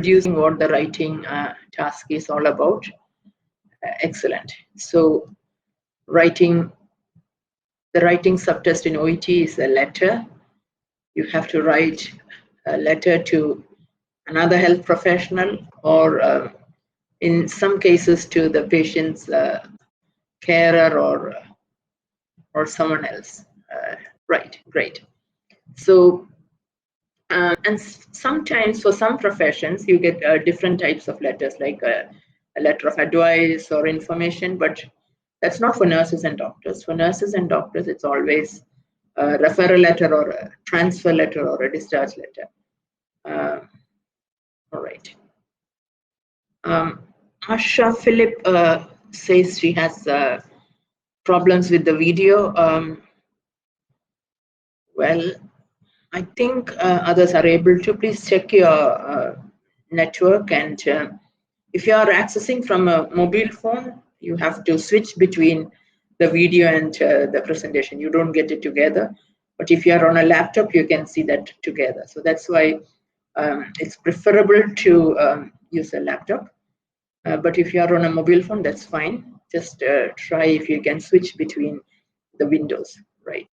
introducing what the writing task is all about. Excellent. So the writing subtest in OET is a letter. You have to write a letter to another health professional, or in some cases to the patient's carer or someone else. Right, great. So and sometimes for some professions you get different types of letters, like a letter of advice or information, but that's not for nurses and doctors. For nurses and doctors, it's always a referral letter or a transfer letter or a discharge letter. All right. Asha Philip says she has problems with the video. Well, I think others are able to. Please check your network, and if you are accessing from a mobile phone, you have to switch between the video and the presentation. You don't get it together. But if you are on a laptop, you can see that together. So that's why it's preferable to use a laptop. But if you are on a mobile phone, that's fine. Just try if you can switch between the windows, right?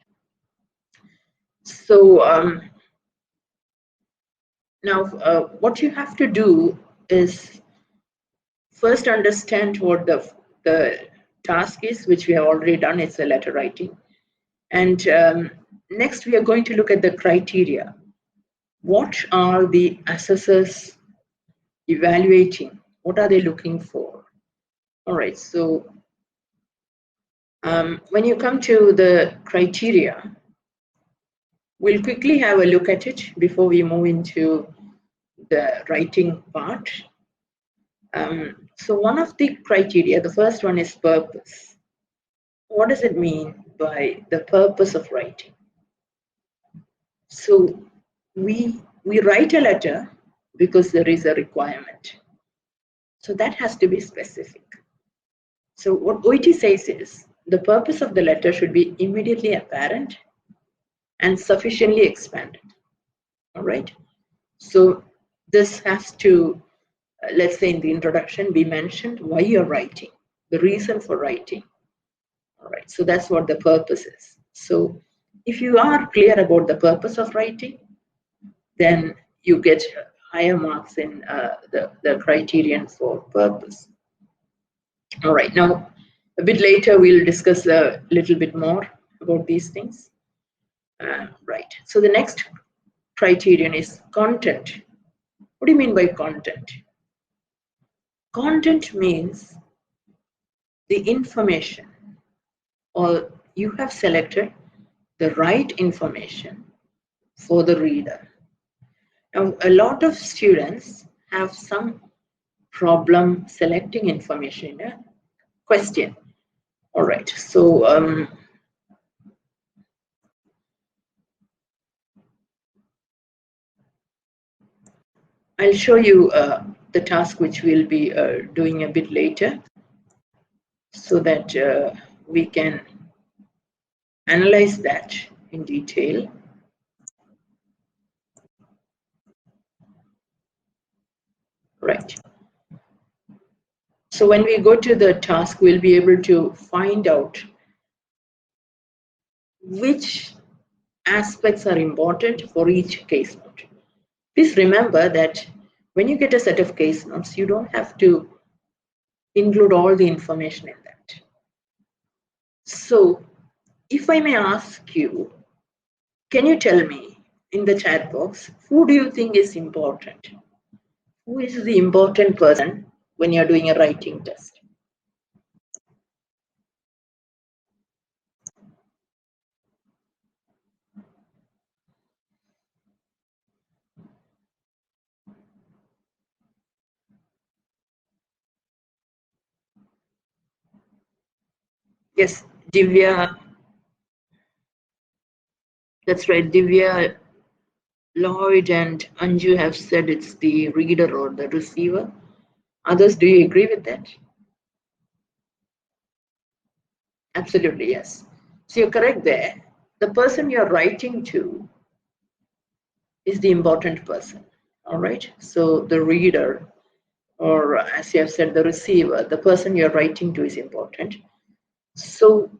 So now what you have to do is first understand what the task is, which we have already done. It's a letter writing. And next we are going to look at the criteria. What are the assessors evaluating? What are they looking for? All right, so when you come to the criteria, we'll quickly have a look at it before we move into the writing part. So one of the criteria, the first one is purpose. What does it mean by the purpose of writing? So we write a letter because there is a requirement. So that has to be specific. So what OET says is the purpose of the letter should be immediately apparent and sufficiently expanded. All right. So this has to, let's say in the introduction, be mentioned why you're writing, the reason for writing. All right. So that's what the purpose is. So if you are clear about the purpose of writing, then you get higher marks in the criterion for purpose. All right. Now, a bit later, we'll discuss a little bit more about these things. Right. So the next criterion is content. What do you mean by content? Content means the information, or you have selected the right information for the reader. Now, a lot of students have some problem selecting information in a question. All right. So I'll show you the task which we'll be doing a bit later, so that we can analyze that in detail. Right. So when we go to the task, we'll be able to find out which aspects are important for each case note. Please remember that when you get a set of case notes, you don't have to include all the information in that. So if I may ask you, can you tell me in the chat box, who do you think is important? Who is the important person when you're doing a writing test? Yes, Divya. That's right. Divya, Lloyd, and Anju have said it's the reader or the receiver. Others, do you agree with that? Absolutely, yes. So you're correct there. The person you're writing to is the important person. All right. So the reader, or as you have said, the receiver, the person you're writing to is important. So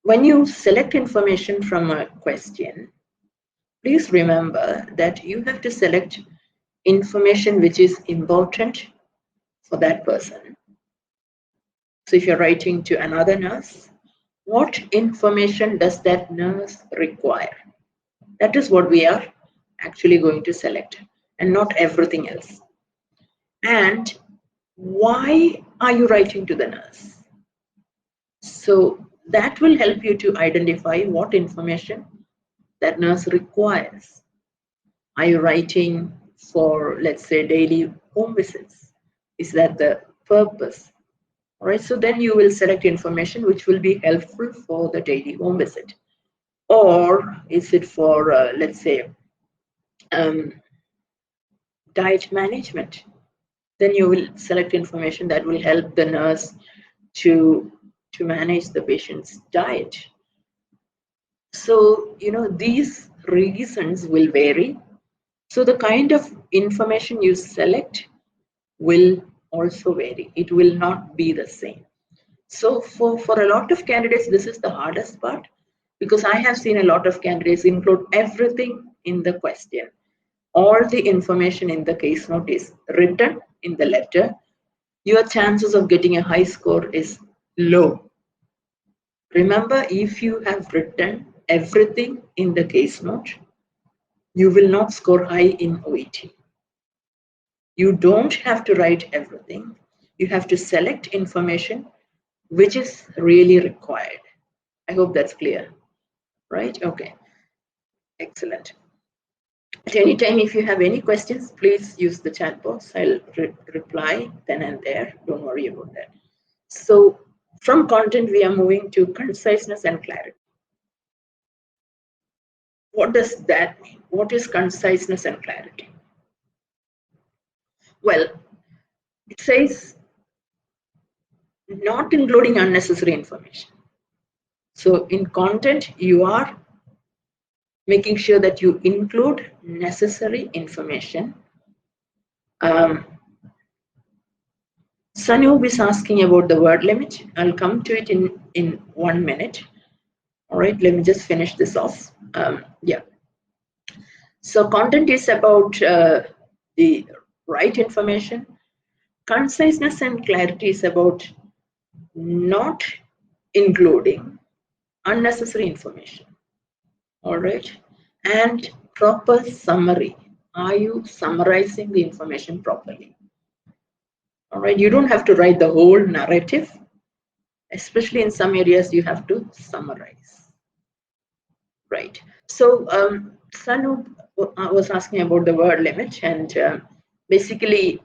when you select information from a question, please remember that you have to select information which is important for that person. So if you're writing to another nurse, what information does that nurse require? That is what we are actually going to select, and not everything else. And why are you writing to the nurse? So that will help you to identify what information that nurse requires. Are you writing for, let's say, daily home visits? Is that the purpose? All right, so then you will select information which will be helpful for the daily home visit. Or is it for, let's say, diet management? Then you will select information that will help the nurse to manage the patient's diet. So, these reasons will vary. So the kind of information you select will also vary. It will not be the same. So for a lot of candidates, this is the hardest part, because I have seen a lot of candidates include everything in the question. All the information in the case note is written in the letter. Your chances of getting a high score is low. Remember, if you have written everything in the case note, you will not score high in OET. You don't have to write everything. You have to select information which is really required. I hope that's clear, right? Okay, excellent. At any time, if you have any questions, please use the chat box. I'll reply then and there. Don't worry about that. So from content, we are moving to conciseness and clarity. What does that mean? What is conciseness and clarity? Well, it says not including unnecessary information. So in content, you are making sure that you include necessary information. Sanoob is asking about the word limit. I'll come to it in 1 minute. All right, let me just finish this off. Yeah. So content is about the right information. Conciseness and clarity is about not including unnecessary information. All right. And proper summary. Are you summarizing the information properly? All right. You don't have to write the whole narrative. Especially in some areas, you have to summarize. Right. So Sanu was asking about the word limit, and basically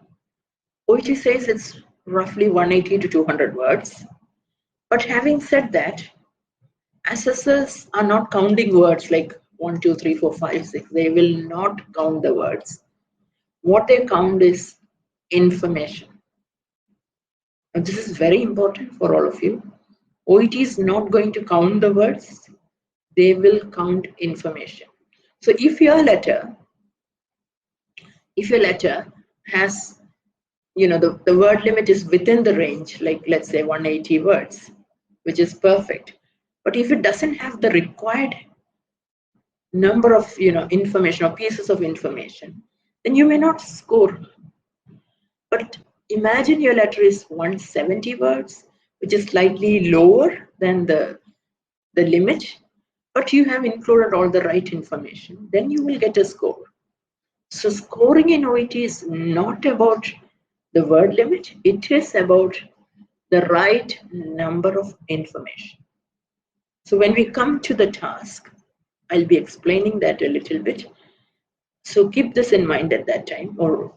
OET says it's roughly 180 to 200 words. But having said that, assessors are not counting words like 1, 2, 3, 4, 5, 6. They will not count the words. What they count is information. And this is very important for all of you. OET is not going to count the words. They will count information. So if your letter has, the word limit is within the range, like let's say 180 words, which is perfect. But if it doesn't have the required number of, information or pieces of information, then you may not score. But imagine your letter is 170 words, which is slightly lower than the limit, but you have included all the right information, then you will get a score. So scoring in OET is not about the word limit, it is about the right number of information. So when we come to the task, I'll be explaining that a little bit. So keep this in mind at that time, or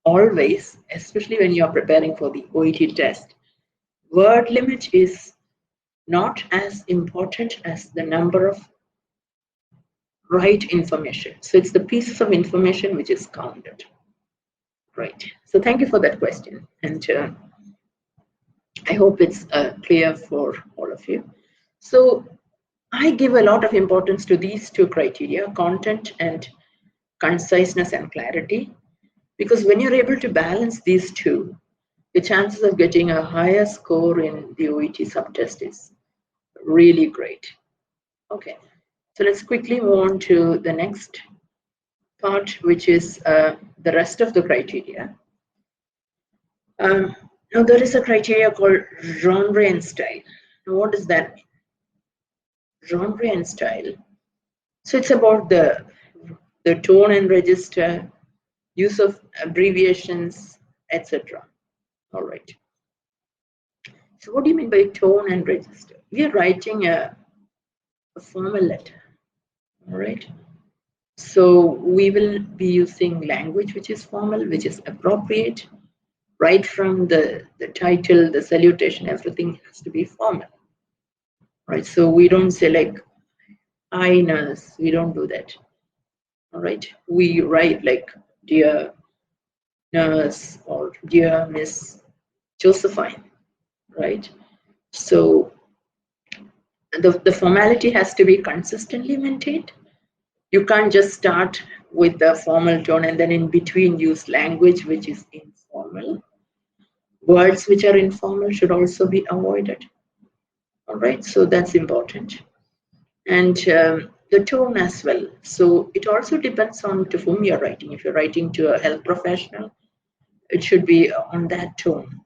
always, especially when you are preparing for the OET test. Word limit is not as important as the number of right information. So it's the pieces of information which is counted. Right. So thank you for that question. And I hope it's clear for all of you. So I give a lot of importance to these two criteria, content and conciseness and clarity, because when you're able to balance these two, the chances of getting a higher score in the OET subtest is really great. Okay, so let's quickly move on to the next part, which is the rest of the criteria. Now there is a criteria called genre and style. Now what does that mean? Genre and style. So it's about the tone and register, use of abbreviations, etc. All right. So what do you mean by tone and register? We are writing a formal letter. All right. So we will be using language which is formal, which is appropriate. Right from the title, the salutation, everything has to be formal. Right. So we don't say like, "Hi, nurse." We don't do that. All right. We write like, "Dear nurse" or "Dear Miss Josephine." Right. So the formality has to be consistently maintained. You can't just start with the formal tone and then in between use language which is informal. Words which are informal should also be avoided. All right, so that's important. And the tone as well. So it also depends on to whom you're writing. If you're writing to a health professional, it should be on that tone.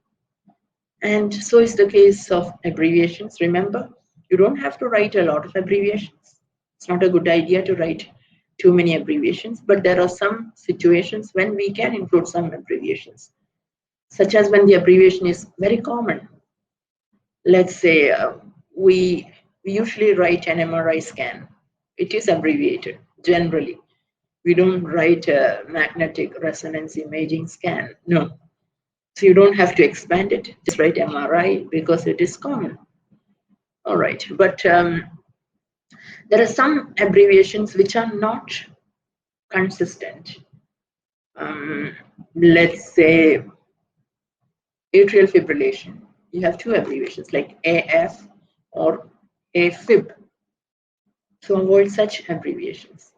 And so is the case of abbreviations. Remember, you don't have to write a lot of abbreviations. It's not a good idea to write too many abbreviations, but there are some situations when we can include some abbreviations, such as when the abbreviation is very common. Let's say we usually write an MRI scan. It is abbreviated generally. We don't write a magnetic resonance imaging scan. No. So you don't have to expand it. Just write MRI because it is common. All right. But there are some abbreviations which are not consistent. Let's say atrial fibrillation. You have two abbreviations like AF or AFib. So avoid such abbreviations.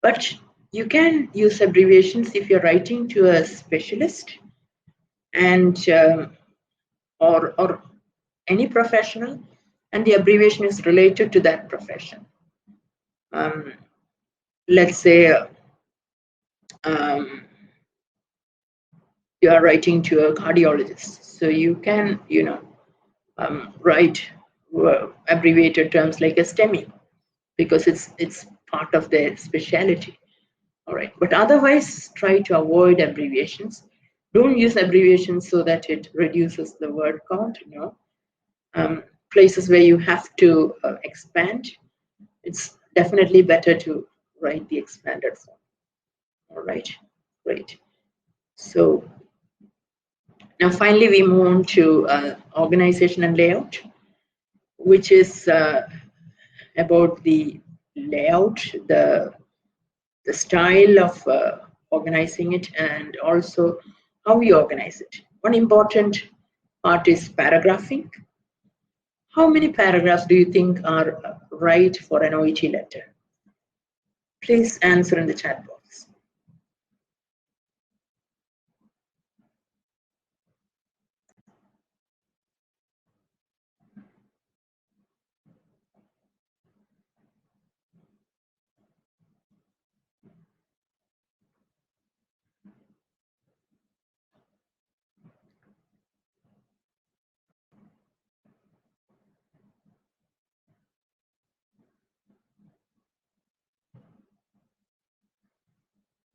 But you can use abbreviations if you're writing to a specialist and or any professional, and the abbreviation is related to that profession. Let's say you are writing to a cardiologist, so you can write abbreviated terms like a STEMI because it's part of their specialty. All right, but otherwise try to avoid abbreviations. Don't use abbreviations so that it reduces the word count. No. Places where you have to expand, it's definitely better to write the expanded form. All right, great. So now finally we move on to organization and layout, which is about the layout, the style of organizing it, and also how you organize it. One important part is paragraphing. How many paragraphs do you think are right for an OET letter? Please answer in the chat box.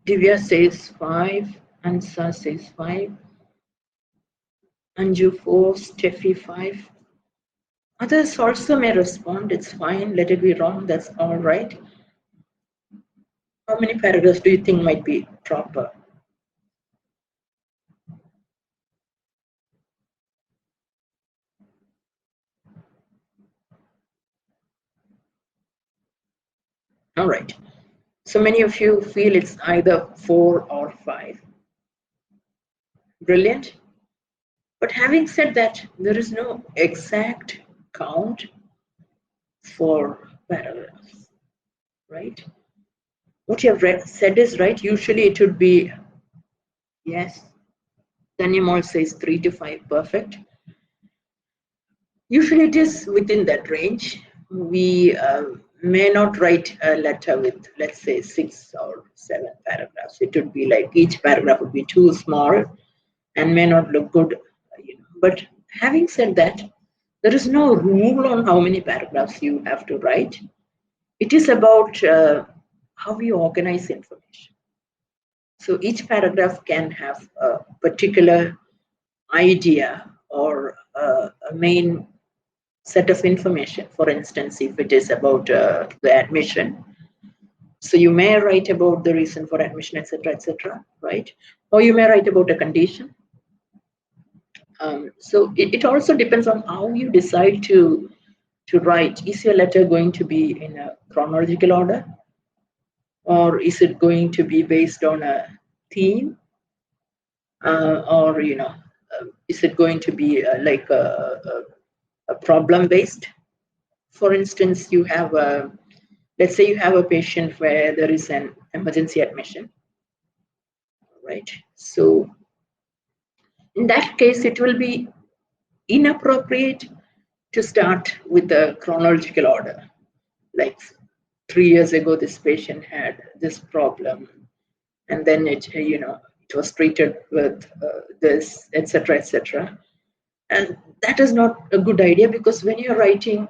Divya says 5, Ansa says 5, Anju 4, Steffi 5. Others also may respond, it's fine, let it be wrong, that's all right. How many paragraphs do you think might be proper? All right. So many of you feel it's either 4 or 5. Brilliant. But having said that, there is no exact count for paragraphs, right? what you have said is right. Usually it would be, yes, Danimal says 3 to 5, perfect. Usually it is within that range. We may not write a letter with, let's say, 6 or 7 paragraphs. It would be like each paragraph would be too small and may not look good. But having said that, there is no rule on how many paragraphs you have to write. It is about how you organize information. So each paragraph can have a particular idea or a main set of information. For instance, if it is about the admission, so you may write about the reason for admission, etc., right? Or you may write about a condition. So it also depends on how you decide to write. Is your letter going to be in a chronological order, or is it going to be based on a theme, or is it going to be like a problem based? For instance, you have let's say you have a patient where there is an emergency admission, right? So in that case, it will be inappropriate to start with a chronological order. Like 3 years ago, this patient had this problem, and then it was treated with this, etc. And that is not a good idea, because when you're writing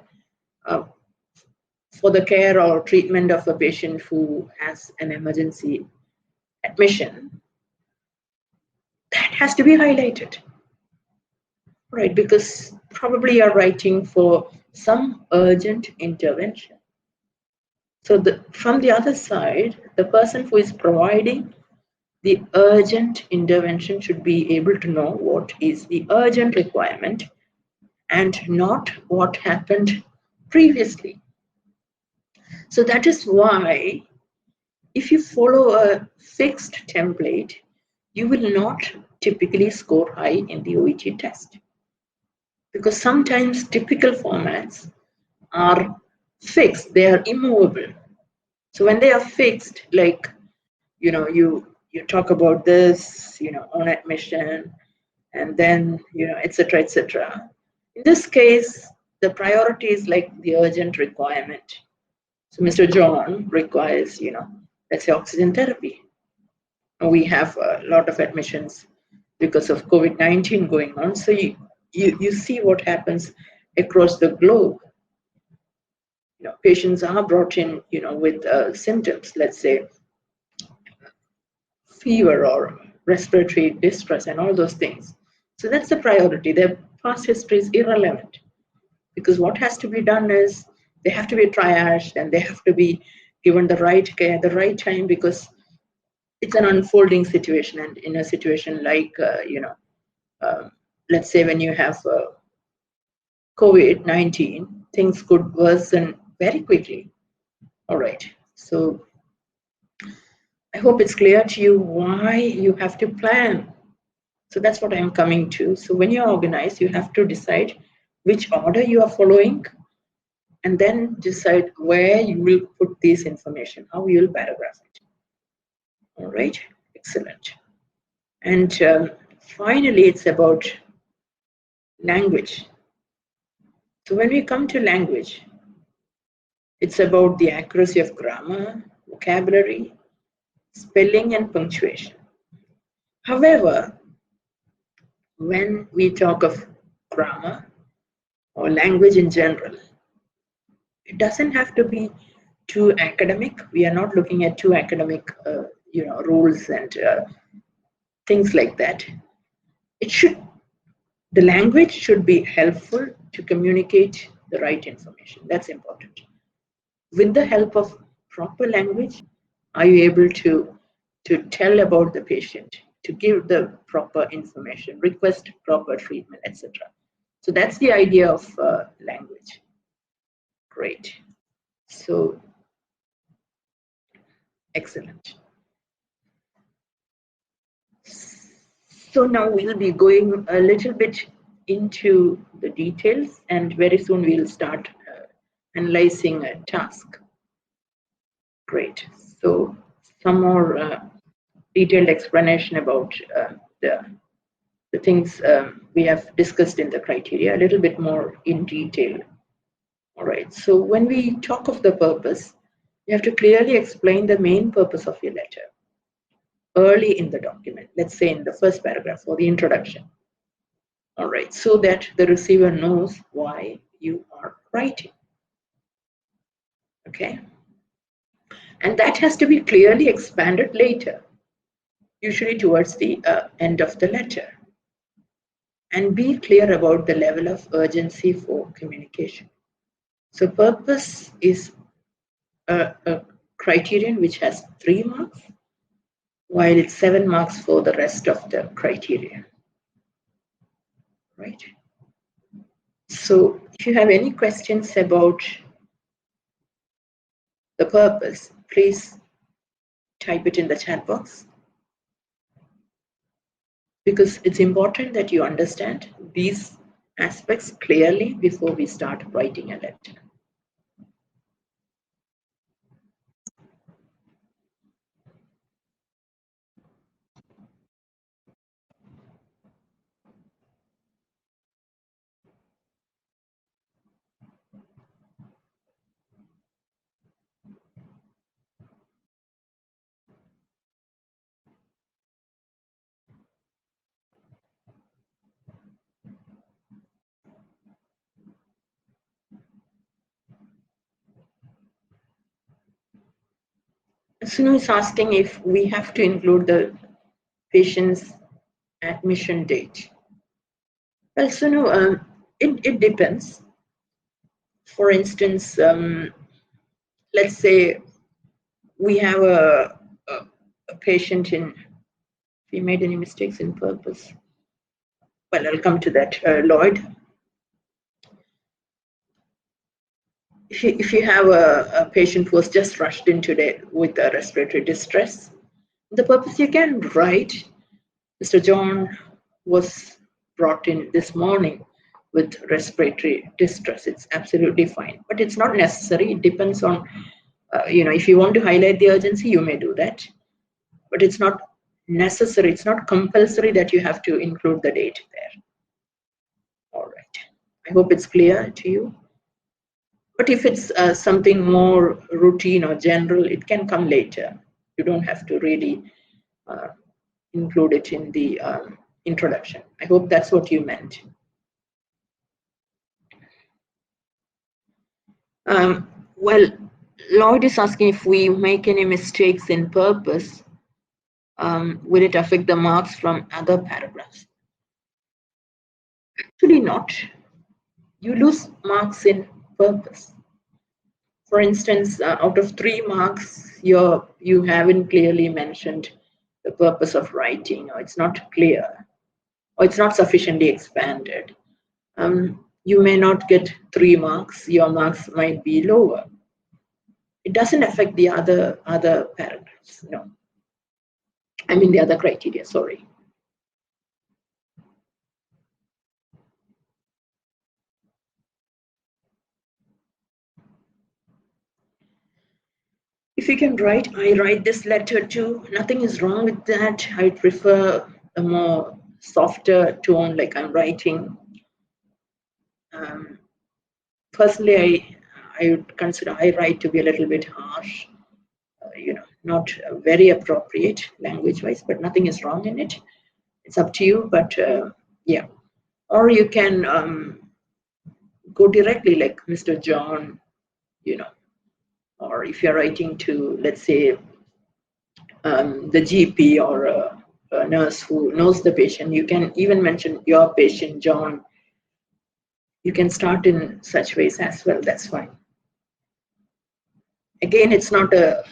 for the care or treatment of a patient who has an emergency admission, that has to be highlighted, right? Because probably you're writing for some urgent intervention. So from the other side, the person who is providing the urgent intervention should be able to know what is the urgent requirement and not what happened previously. So that is why if you follow a fixed template, you will not typically score high in the OET test, because sometimes typical formats are fixed, they are immovable. So when they are fixed, like you talk about this on admission, and then etc. In this case, the priority is like the urgent requirement. So Mr. John requires let's say oxygen therapy. We have a lot of admissions because of COVID-19 going on. So you see what happens across the globe. Patients are brought in with symptoms, let's say fever or respiratory distress and all those things. So that's the priority. Their past history is irrelevant, because what has to be done is they have to be triaged and they have to be given the right care at the right time, because it's an unfolding situation. And in a situation like let's say when you have COVID-19, things could worsen very quickly. All right, so I hope it's clear to you why you have to plan. So that's what I'm coming to. So when you organize, you have to decide which order you are following, and then decide where you will put this information, how you will paragraph it. All right, excellent. And finally, it's about language. So when we come to language, it's about the accuracy of grammar, vocabulary, spelling, and punctuation. However, when we talk of grammar or language in general, it doesn't have to be too academic. We are not looking at too academic rules and things like that. The language should be helpful to communicate the right information. That's important. With the help of proper language, are you able to tell about the patient, to give the proper information, request proper treatment, etc. So that's the idea of language. Great. So excellent. So now we'll be going a little bit into the details, and very soon we'll start analyzing a task. Great. So some more detailed explanation about the things we have discussed in the criteria, a little bit more in detail. All right, so when we talk of the purpose, you have to clearly explain the main purpose of your letter early in the document, let's say in the first paragraph or the introduction. All right, so that the receiver knows why you are writing. Okay, and that has to be clearly expanded later, usually towards the end of the letter. And be clear about the level of urgency for communication. So purpose is a criterion which has 3 marks, while it's 7 marks for the rest of the criteria. Right? So if you have any questions about the purpose, please type it in the chat box, because it's important that you understand these aspects clearly before we start writing a letter. Sunu is asking if we have to include the patient's admission date. Well, Sunu, it depends. For instance, let's say we have a patient in, if we made any mistakes in purpose. Well, I'll come to that. Lloyd, if you have a patient who was just rushed in today with a respiratory distress, the purpose you can write, Mr. John was brought in this morning with respiratory distress. It's absolutely fine, but it's not necessary. It depends on, if you want to highlight the urgency, you may do that, but it's not necessary. It's not compulsory that you have to include the date there. All right. I hope it's clear to you. But if it's something more routine or general, it can come later. You don't have to really include it in the introduction. I hope that's what you meant. Well, Lloyd is asking if we make any mistakes in purpose, will it affect the marks from other paragraphs? Actually not. You lose marks in purpose. For instance, out of 3 marks, you haven't clearly mentioned the purpose of writing, or it's not clear, or it's not sufficiently expanded. You may not get 3 marks. Your marks might be lower. It doesn't affect the other paragraphs. No, I mean the other criteria. Sorry. If you can write, I write this letter too. Nothing is wrong with that. I prefer a more softer tone, like I'm writing. Personally, I would consider I write to be a little bit harsh, not very appropriate language-wise, but nothing is wrong in it. It's up to you, but yeah. Or you can go directly, like Mr. John, or if you're writing to, let's say, the GP or a nurse who knows the patient, you can even mention your patient, John. You can start in such ways as well. That's fine. Again, it's not a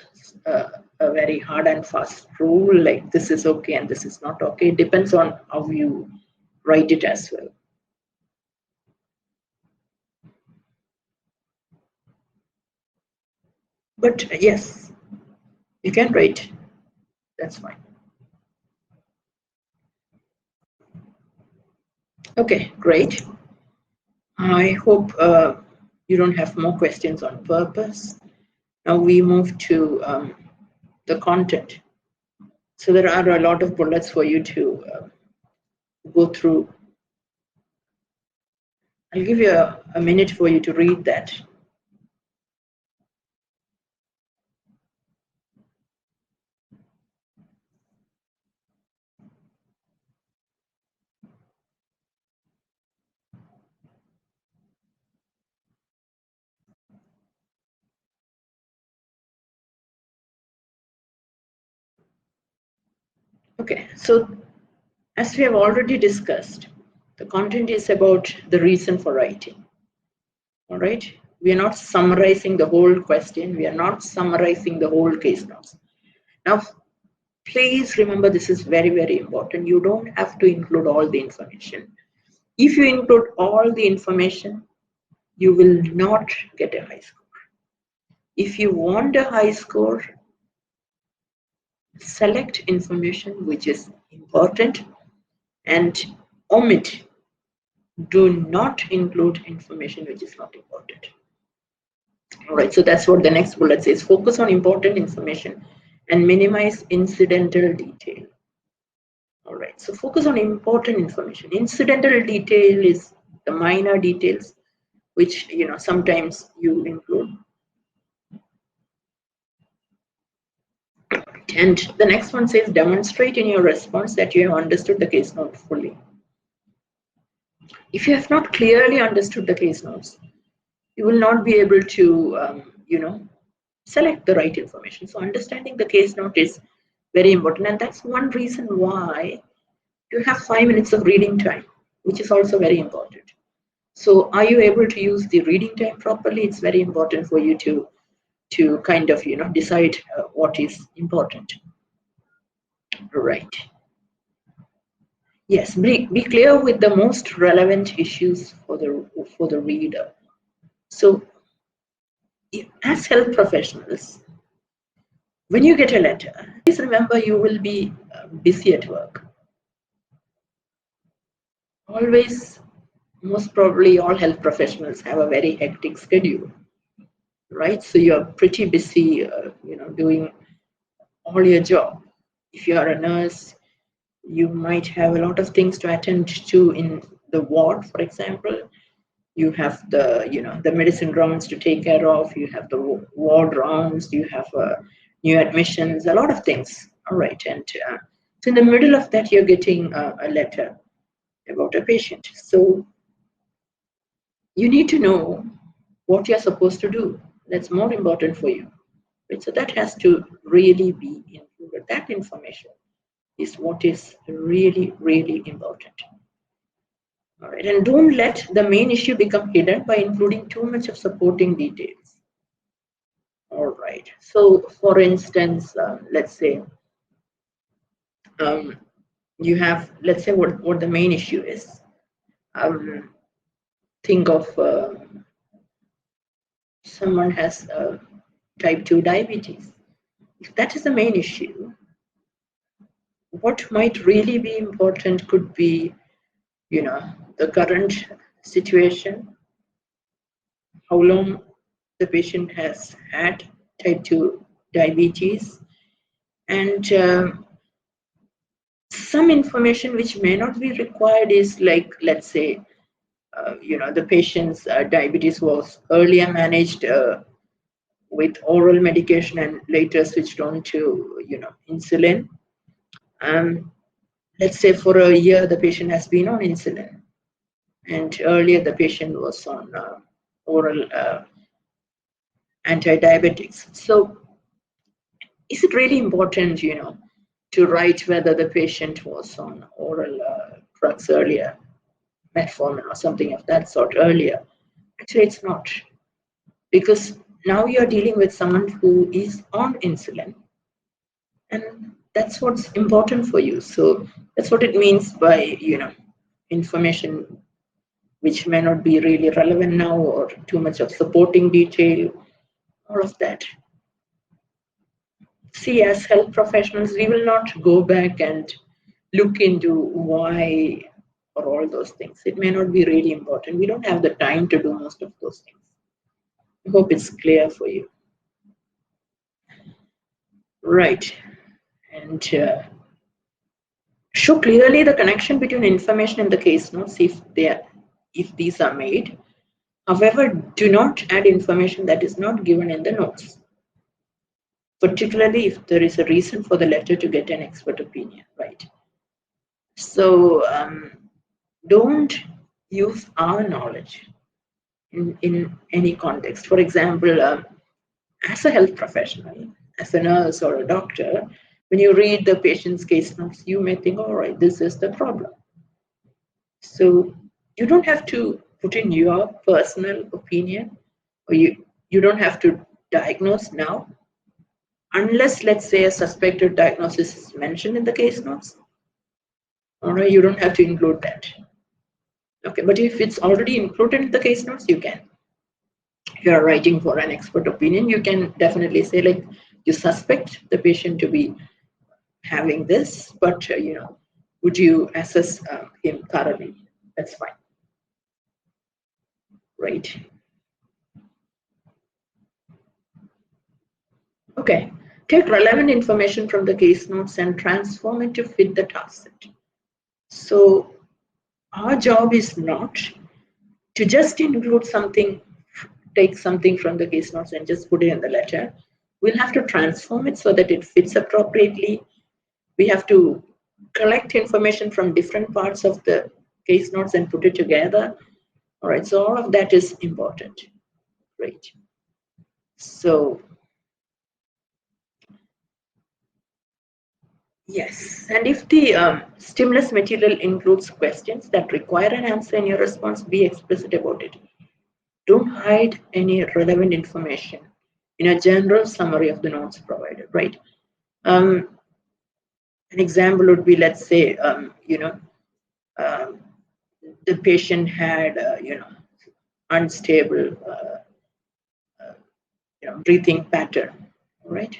very hard and fast rule, like this is okay and this is not okay. It depends on how you write it as well. But yes, you can write. That's fine. Okay, great. I hope you don't have more questions on purpose. Now we move to the content. So there are a lot of bullets for you to go through. I'll give you a minute for you to read that. Okay, so as we have already discussed, the content is about the reason for writing. All right, we are not summarizing the whole question. We are not summarizing the whole case notes. Now, please remember, this is very, very important. You don't have to include all the information. If you include all the information, you will not get a high score. If you want a high score, select information which is important and omit. Do not include information which is not important. All right, so that's what the next bullet says. Focus on important information and minimize incidental detail. All right, so focus on important information. Incidental detail is the minor details which sometimes you include. And the next one says demonstrate in your response that you have understood the case note fully. If you have not clearly understood the case notes, you will not be able to select the right information. So understanding the case note is very important, and that's one reason why you have 5 minutes of reading time, which is also very important. So are you able to use the reading time properly? It's very important for you to kind of decide what is important. Right. Yes, be clear with the most relevant issues for the reader. So as health professionals, when you get a letter, please remember you will be busy at work. Always, most probably all health professionals have a very hectic schedule, right? So you're pretty busy, doing all your job. If you are a nurse, you might have a lot of things to attend to in the ward, for example. You have the medicine rounds to take care of. You have the ward rounds. You have new admissions. A lot of things. All right, and so in the middle of that, you're getting a letter about a patient. So you need to know what you're supposed to do. That's more important for you. Right? So that has to really be included. That information is what is really, really important. All right, and don't let the main issue become hidden by including too much of supporting details. All right, so for instance, let's say you have, let's say what the main issue is. Think of someone has type 2 diabetes. If that is the main issue, what might really be important could be, the current situation, how long the patient has had type 2 diabetes, and some information which may not be required is like, let's say, the patient's diabetes was earlier managed with oral medication and later switched on to, insulin. Let's say for a year the patient has been on insulin, and earlier the patient was on oral anti-diabetics. So is it really important, to write whether the patient was on oral drugs earlier, metformin or something of that sort earlier? Actually, it's not, because now you're dealing with someone who is on insulin, and that's what's important for you. So that's what it means by, information which may not be really relevant now, or too much of supporting detail, all of that. See, as health professionals, we will not go back and look into why or all those things. It may not be really important. We don't have the time to do most of those things. I hope it's clear for you. Right. And show clearly the connection between information in the case notes if these are made. However, do not add information that is not given in the notes, particularly if there is a reason for the letter to get an expert opinion, right? So don't use our knowledge in any context. For example, as a health professional, as a nurse or a doctor, when you read the patient's case notes, you may think, all right, this is the problem. So you don't have to put in your personal opinion, or you don't have to diagnose now, unless, let's say, a suspected diagnosis is mentioned in the case notes. All right, you don't have to include that. Okay, but if it's already included in the case notes, you can. If you are writing for an expert opinion, you can definitely say, like, you suspect the patient to be having this, but would you assess him thoroughly? That's fine, right? Okay, take relevant information from the case notes and transform it to fit the task set. So our job is not to just include something, take something from the case notes and just put it in the letter. We'll have to transform it so that it fits appropriately. We have to collect information from different parts of the case notes and put it together. All right, so all of that is important. Great. So yes, and if the stimulus material includes questions that require an answer in your response, be explicit about it. Don't hide any relevant information in a general summary of the notes provided, right? An example would be, let's say, the patient had, unstable, breathing pattern, right?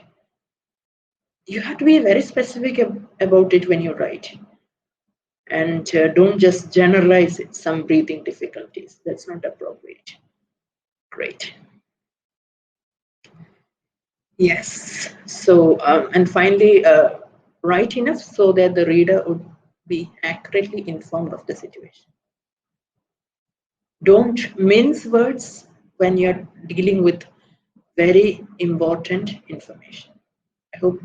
You have to be very specific about it when you write. And don't just generalize it, some breathing difficulties. That's not appropriate. Great. Yes. So, and finally, write enough so that the reader would be accurately informed of the situation. Don't mince words when you're dealing with very important information. I hope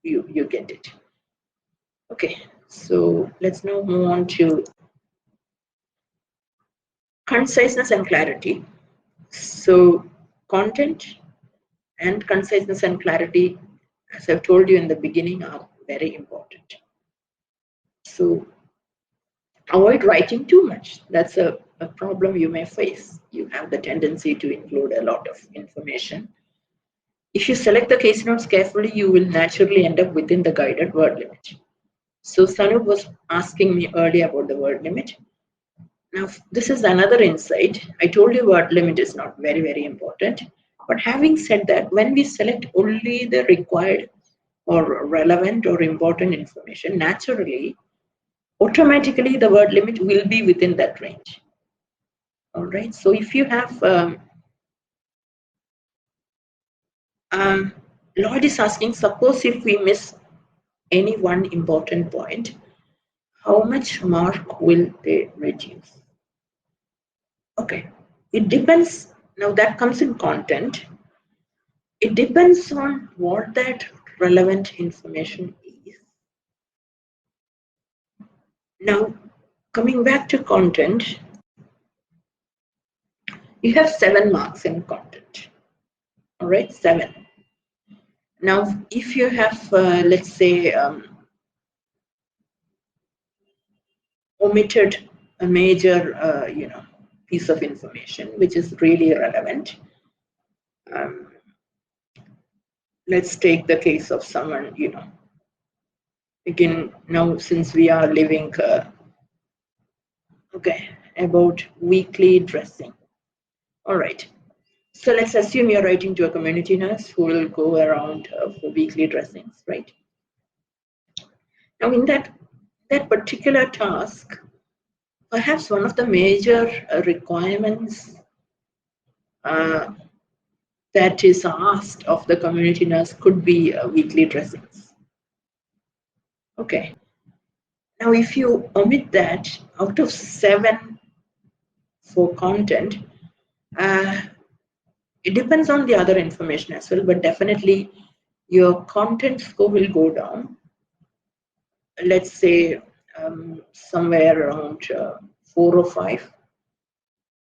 you get it. Okay, so let's now move on to conciseness and clarity. So content and conciseness and clarity, as I've told you in the beginning, are very important. So avoid writing too much. That's a problem you may face. You have the tendency to include a lot of information. If you select the case notes carefully, you will naturally end up within the guided word limit. So Sanud was asking me earlier about the word limit. Now, this is another insight. I told you word limit is not very, very important. But having said that, when we select only the required or relevant or important information, naturally, automatically the word limit will be within that range. All right. So if you have, Lloyd is asking, suppose if we miss any one important point, how much mark will they reduce? Okay, it depends. Now that comes in content. It depends on what that relevant information is. Now, coming back to content, you have 7 marks in content. All right, 7. Now, if you have, let's say, omitted a major, piece of information which is really relevant. Let's take the case of someone, again, now since we are living, okay, about weekly dressing. All right. So let's assume you're writing to a community nurse who will go around for weekly dressings, right? Now, in that particular task, perhaps one of the major requirements that is asked of the community nurse could be weekly dressings. Okay. Now, if you omit that, out of 7 for content, it depends on the other information as well, but definitely your content score will go down. Let's say somewhere around 4 or 5.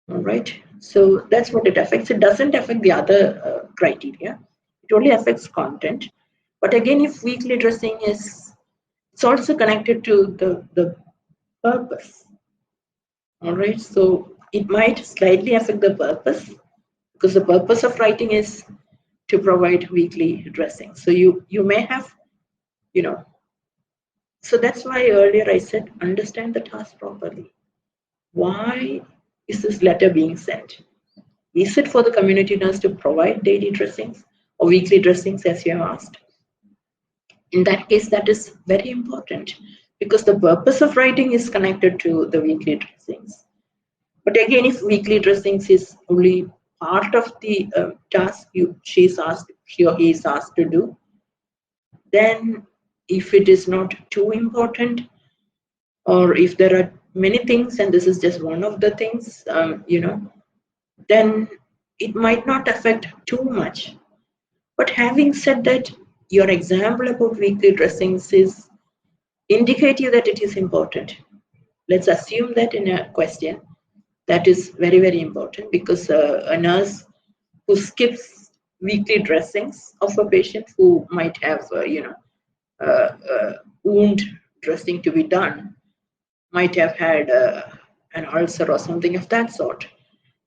All right. So that's what it affects. It doesn't affect the other criteria. It only affects content. But again, if weekly dressing is, it's also connected to the purpose. All right. So it might slightly affect the purpose, because the purpose of writing is to provide weekly dressing. So you may have, so that's why earlier I said, understand the task properly. Why is this letter being sent? Is it for the community nurse to provide daily dressings or weekly dressings, as you have asked? In that case, that is very important, because the purpose of writing is connected to the weekly dressings. But again, if weekly dressings is only part of the task she or he is asked to do, then if it is not too important, or if there are many things and this is just one of the things, then it might not affect too much. But having said that, your example about weekly dressings is indicative that it is important. Let's assume that in a question that is very, very important, because a nurse who skips weekly dressings of a patient who might have, wound dressing to be done, might have had an ulcer or something of that sort.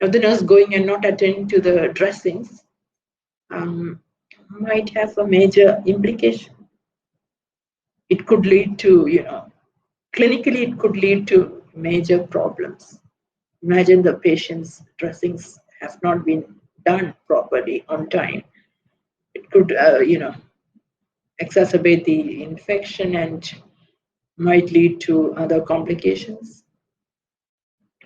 Now, the nurse going and not attending to the dressings might have a major implication. It could lead to, clinically, it could lead to major problems. Imagine the patient's dressings have not been done properly on time. It could, exacerbate the infection and might lead to other complications,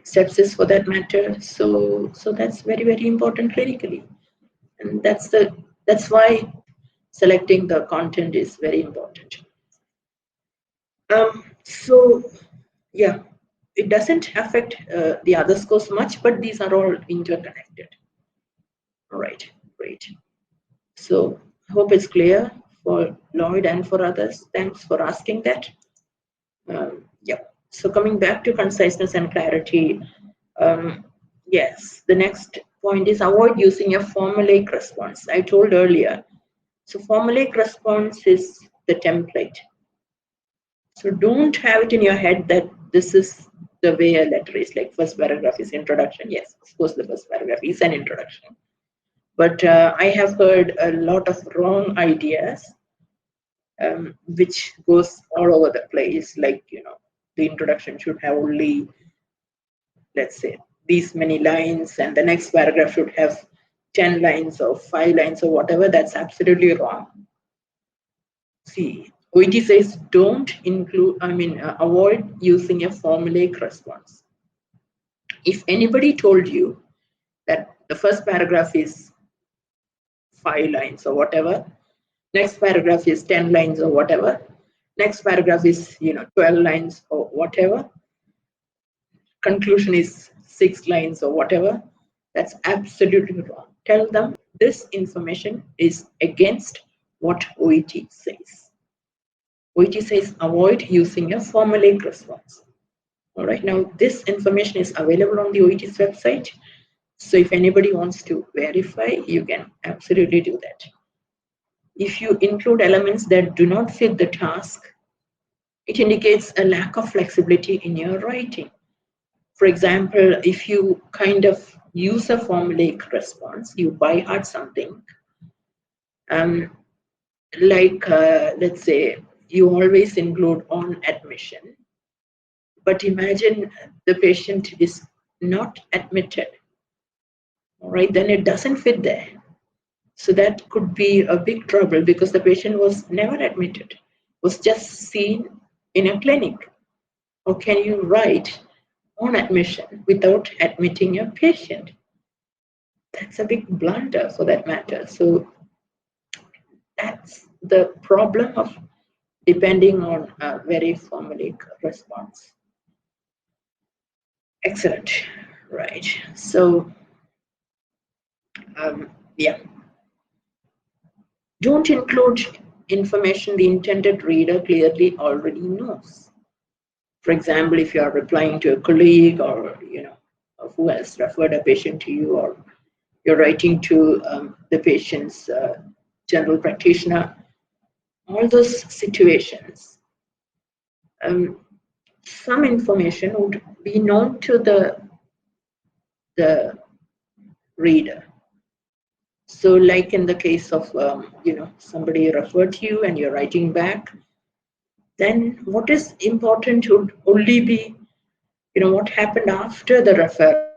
sepsis for that matter. So that's very, very important clinically, and that's why selecting the content is very important. So yeah, it doesn't affect the other scores much, but these are all interconnected. All right, great. So hope it's clear for Lloyd and for others. Thanks for asking that. Yeah. So coming back to conciseness and clarity, yes, the next point is avoid using a formulaic response. I told earlier. So formulaic response is the template. So don't have it in your head that this is the way a letter is, like first paragraph is introduction. Yes, of course, the first paragraph is an introduction. But I have heard a lot of wrong ideas, which goes all over the place. Like, the introduction should have only, let's say, these many lines, and the next paragraph should have 10 lines or 5 lines or whatever. That's absolutely wrong. See, OET says don't avoid using a formulaic response. If anybody told you that the first paragraph is 5 lines or whatever, next paragraph is 10 lines or whatever, next paragraph is 12 lines or whatever, conclusion is 6 lines or whatever, that's absolutely wrong. Tell them this information is against what OET says. OET says avoid using a formulaic response. All right, now this information is available on the OET's website. So if anybody wants to verify, you can absolutely do that. If you include elements that do not fit the task, it indicates a lack of flexibility in your writing. For example, if you kind of use a formulaic response, you by heart something, let's say you always include on admission, but imagine the patient is not admitted, all right, then it doesn't fit there. So that could be a big trouble, because the patient was never admitted, was just seen in a clinic. Or can you write on admission without admitting a patient? that's a big blunder for that matter. So that's the problem of depending on a very formulaic response. Excellent. Right. So, yeah. Don't include information the intended reader clearly already knows. For example, if you are replying to a colleague or, who has referred a patient to you, or you're writing to the patient's general practitioner, all those situations, some information would be known to the reader. So like in the case of, somebody referred to you and you're writing back, then what is important would only be, what happened after the referral.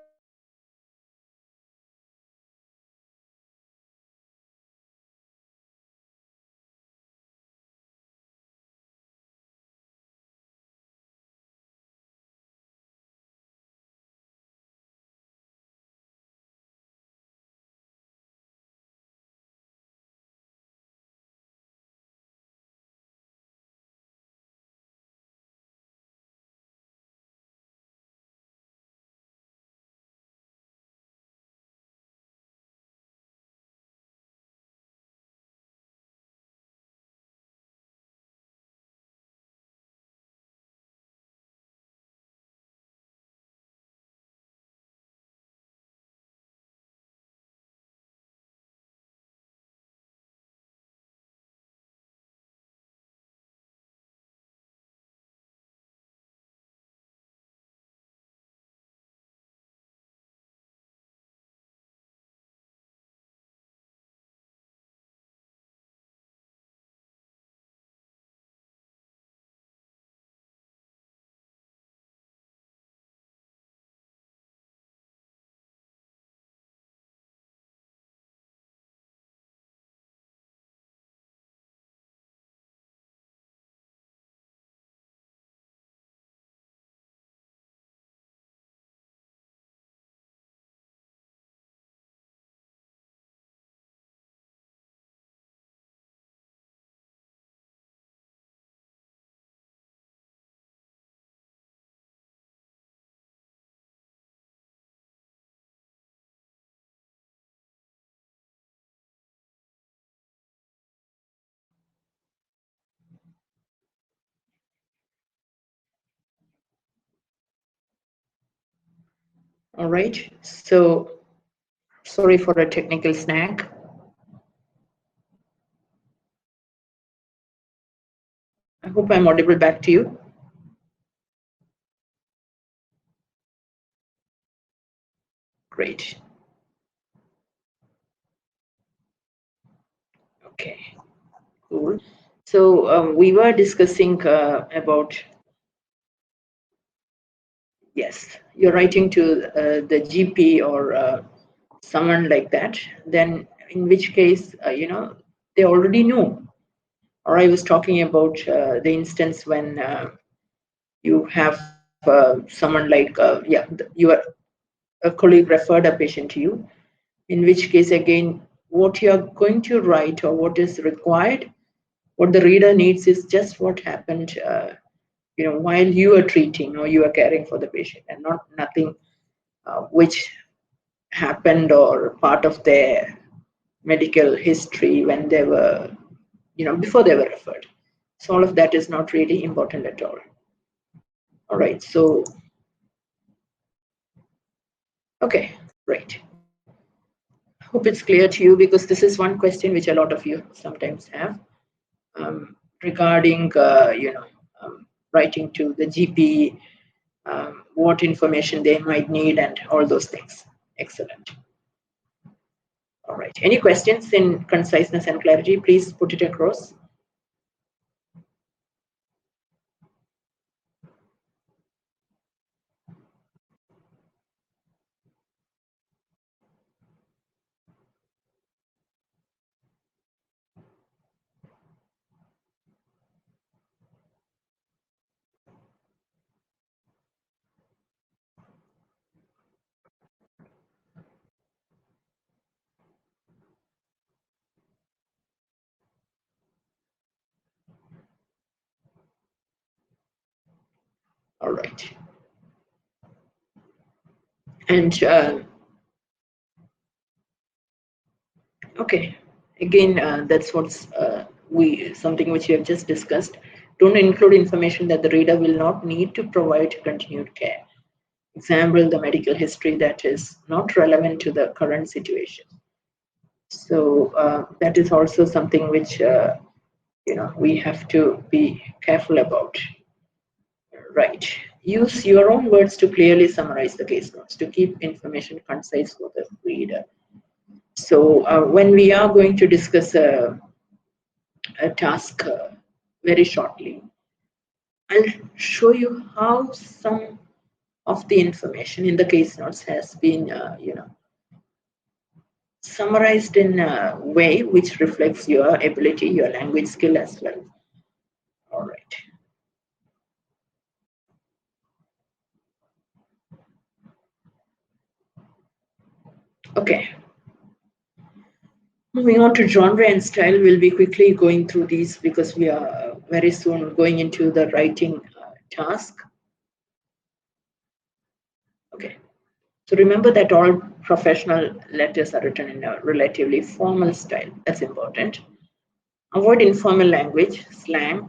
All right. So sorry for a technical snag. I hope I'm audible back to you. Great. Okay, cool. So we were discussing about, yes, you're writing to the GP or someone like that, then in which case, they already know. Or I was talking about the instance when you have someone like, a colleague referred a patient to you, in which case, again, what you're going to write or what is required, what the reader needs is just what happened, while you are treating or you are caring for the patient, and not nothing which happened or part of their medical history when they were, before they were referred. So all of that is not really important at all. All right, so, okay, right. Hope it's clear to you, because this is one question which a lot of you sometimes have regarding, writing to the GP, what information they might need and all those things. Excellent. All right. Any questions in conciseness and clarity? Please put it across. All right. And okay, again, that's what's something which we have just discussed. Don't include information that the reader will not need to provide continued care. Example, the medical history that is not relevant to the current situation. So that is also something which we have to be careful about. Right. Use your own words to clearly summarize the case notes to keep information concise for the reader. So when we are going to discuss a task very shortly, I'll show you how some of the information in the case notes has been, summarized in a way which reflects your ability, your language skill as well. All right. Okay. Moving on to genre and style, we'll be quickly going through these because we are very soon going into the writing task. Okay. So remember that all professional letters are written in a relatively formal style. That's important. Avoid informal language, slang,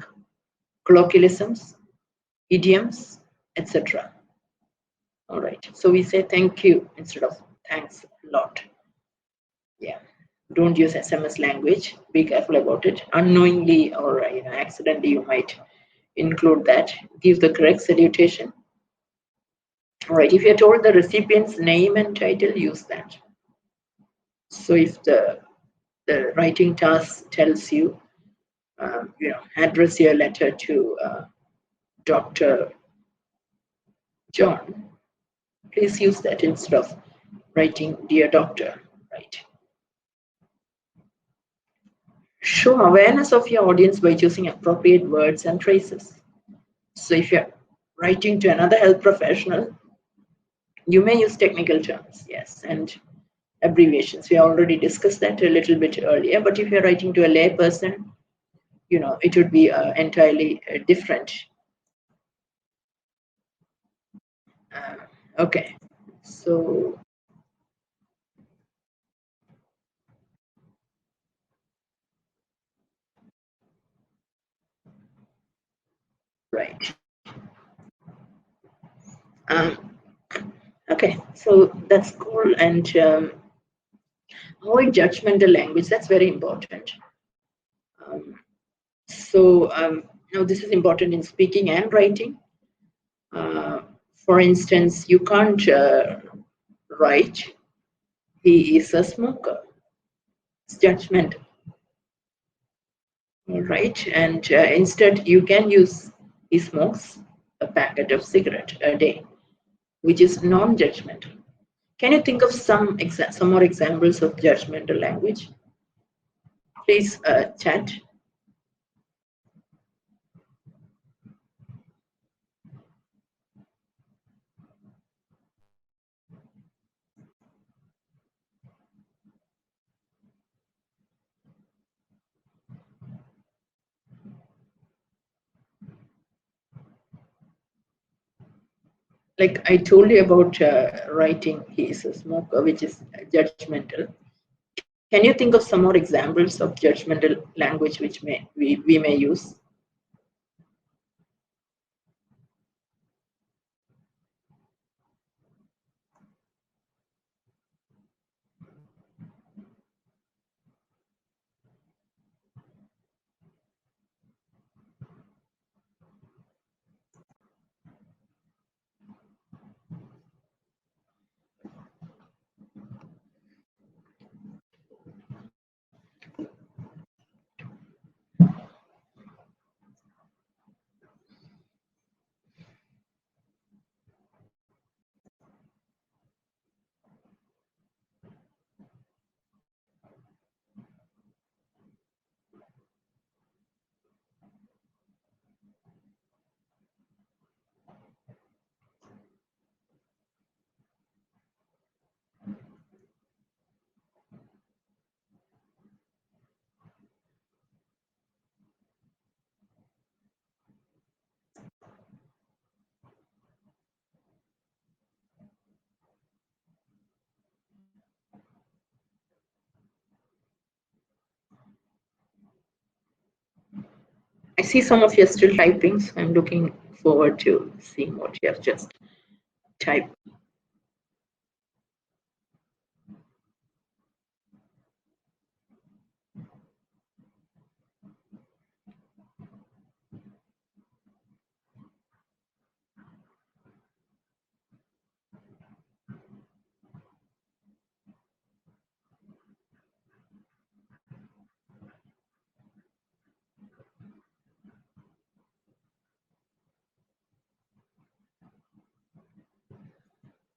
colloquialisms, idioms, etc. All right. So we say thank you instead of thanks a lot. Yeah. Don't use SMS language. Be careful about it. Unknowingly or accidentally, you might include that. Give the correct salutation. All right. If you're told the recipient's name and title, use that. So if the writing task tells you, address your letter to Dr. John, please use that instead of writing dear doctor, right? Show awareness of your audience by choosing appropriate words and phrases. So if you're writing to another health professional, you may use technical terms, yes, and abbreviations. We already discussed that a little bit earlier, but if you're writing to a lay person, it would be entirely different. Okay, so right. Okay, so that's cool. And avoid judgmental language. That's very important. Now this is important in speaking and writing. For instance, you can't write, he is a smoker. It's judgmental. All right, and instead you can use he smokes a packet of cigarette a day, which is non-judgmental. Can you think of some more examples of judgmental language? Please chat. Like I told you about writing, he is a smoker, which is judgmental. Can you think of some more examples of judgmental language which we may use? I see some of you are still typing, so I'm looking forward to seeing what you have just typed.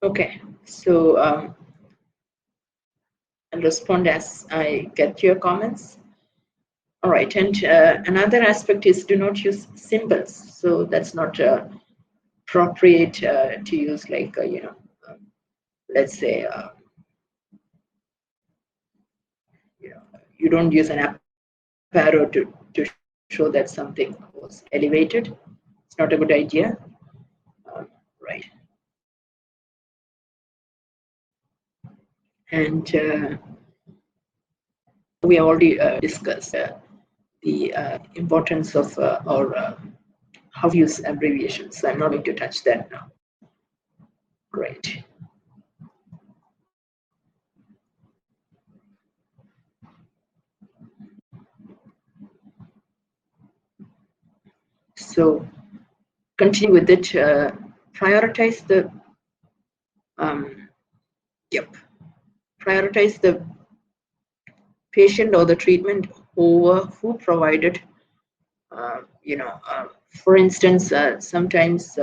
Okay, so I'll respond as I get your comments. All right, and another aspect is do not use symbols. So that's not appropriate to use, like, let's say, you don't use an arrow to show that something was elevated. It's not a good idea. Right. And we already discussed the importance of or how to use abbreviations. So I'm not going to touch that now. Right. So continue with it. Prioritize the prioritize the patient or the treatment over who provided. For instance, sometimes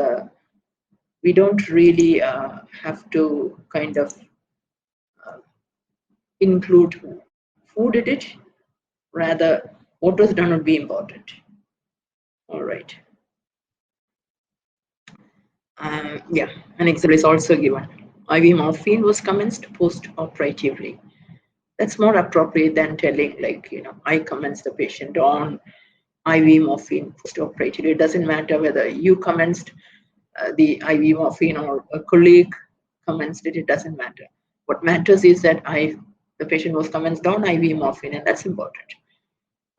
we don't really have to kind of include who did it. Rather, what was done would be important. All right. Yeah, an example is also given. IV morphine was commenced post-operatively. That's more appropriate than telling, like, I commenced the patient on IV morphine post-operatively. It doesn't matter whether you commenced the IV morphine or a colleague commenced it. It doesn't matter. What matters is that the patient was commenced on IV morphine, and that's important.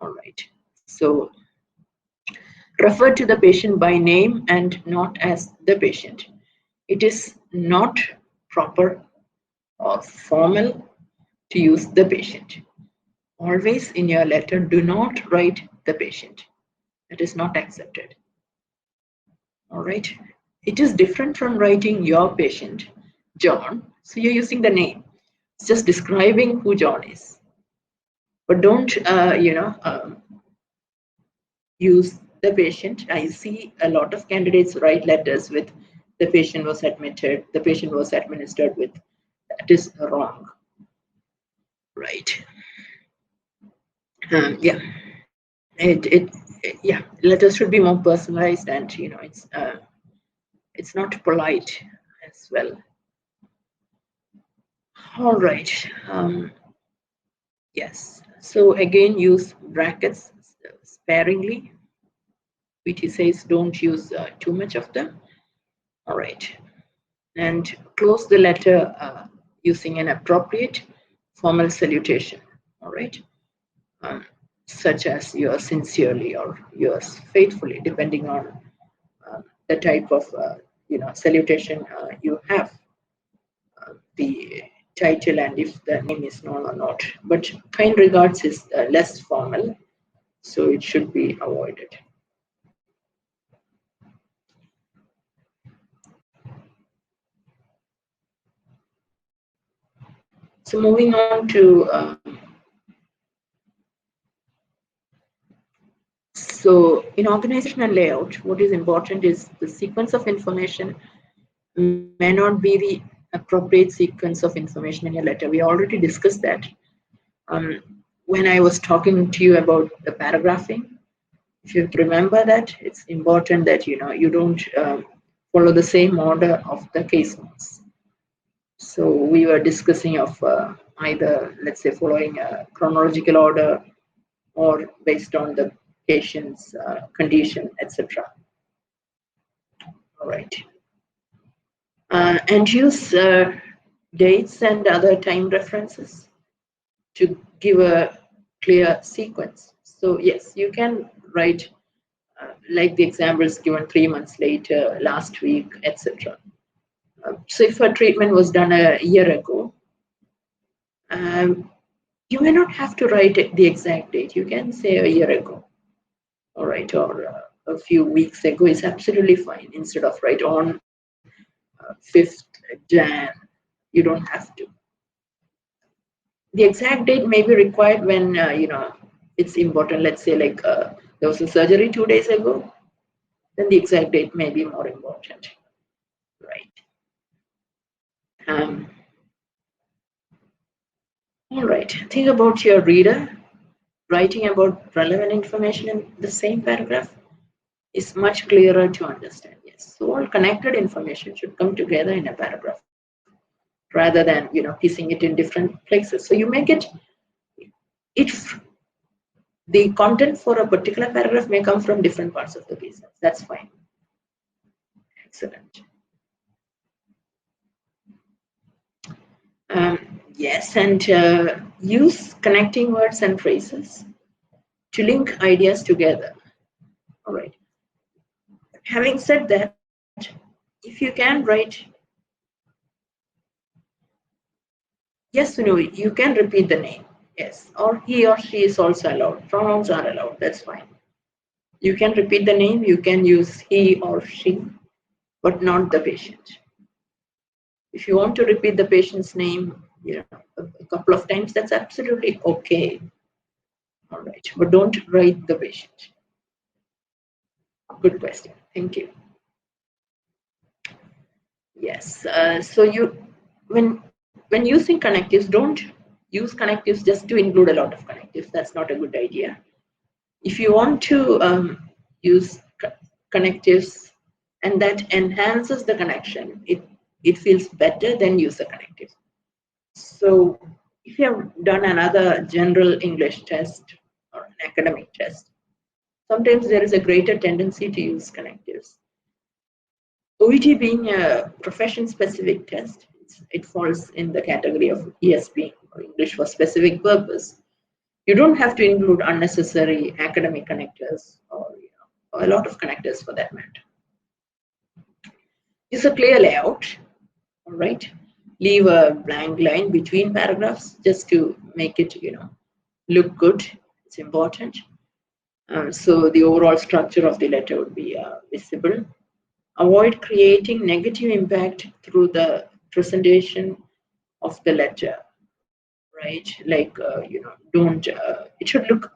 All right. So refer to the patient by name and not as the patient. It is not proper or formal to use the patient. Always in your letter, do not write the patient. That is not accepted. All right. It is different from writing your patient, John. So you're using the name. It's just describing who John is. But don't, use the patient. I see a lot of candidates write letters with the patient was admitted, the patient was administered with. That is wrong. Right. Yeah. Yeah. Letters should be more personalized, and it's not polite as well. All right. Yes. So again, use brackets sparingly. PT says don't use too much of them. All right. And close the letter using an appropriate formal salutation. All right. Such as yours sincerely or yours faithfully, depending on the type of salutation you have, the title, and if the name is known or not. But kind regards is less formal, so it should be avoided. So moving on to so in organizational layout, what is important is the sequence of information may not be the appropriate sequence of information in your letter. We already discussed that when I was talking to you about the paragraphing. If you remember that, it's important that you don't follow the same order of the case notes. So we were discussing of either, let's say, following a chronological order or based on the patient's condition, etc. All right. And use dates and other time references to give a clear sequence. So yes, you can write like the examples given 3 months later, last week, etc. So if a treatment was done a year ago, you may not have to write the exact date. You can say a year ago, all right, or a few weeks ago is absolutely fine. Instead of write on 5th Jan, you don't have to. The exact date may be required when it's important. Let's say like there was a surgery 2 days ago, then the exact date may be more important, right? All right, think about your reader. Writing about relevant information in the same paragraph is much clearer to understand. Yes, so all connected information should come together in a paragraph rather than piecing it in different places. So you make it, if the content for a particular paragraph may come from different parts of the business, that's fine. Excellent. Yes, and use connecting words and phrases to link ideas together. All right. Having said that, if you can write, yes, you can repeat the name. Yes, or he or she is also allowed. Pronouns are allowed. That's fine. You can repeat the name. You can use he or she, but not the patient. If you want to repeat the patient's name, a couple of times, that's absolutely okay. All right, but don't write the patient. Good question. Thank you. Yes. So when using connectives, don't use connectives just to include a lot of connectives. That's not a good idea. If you want to use connectives and that enhances the connection, it feels better, then use the connectives. So if you have done another general English test or an academic test, sometimes there is a greater tendency to use connectives. OET being a profession-specific test, it falls in the category of ESP, or English for specific purpose. You don't have to include unnecessary academic connectors or a lot of connectors for that matter. Use a clear layout, all right? Leave a blank line between paragraphs just to make it, look good. It's important. So the overall structure of the letter would be visible. Avoid creating negative impact through the presentation of the letter, right? Like, don't, it should look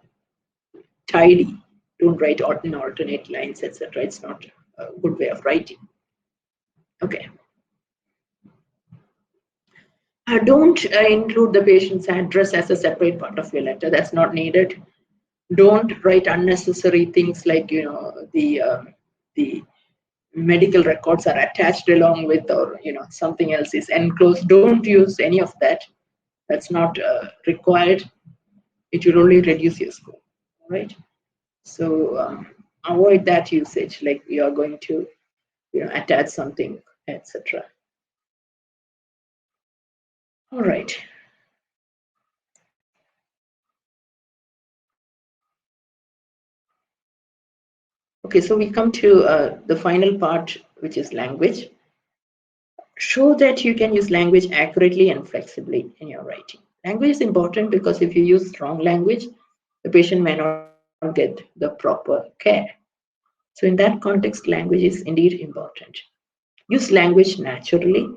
tidy. Don't write in alternate lines, etc. It's not a good way of writing. Okay. Don't include the patient's address as a separate part of your letter. That's not needed. Don't write unnecessary things like, the medical records are attached along with, or something else is enclosed. Don't use any of that. That's not required. It will only reduce your score, right? So avoid that usage, like you are going to attach something, etc. All right. Okay, so we come to the final part, which is language. Show that you can use language accurately and flexibly in your writing. Language is important because if you use wrong language, the patient may not get the proper care. So in that context, language is indeed important. Use language naturally.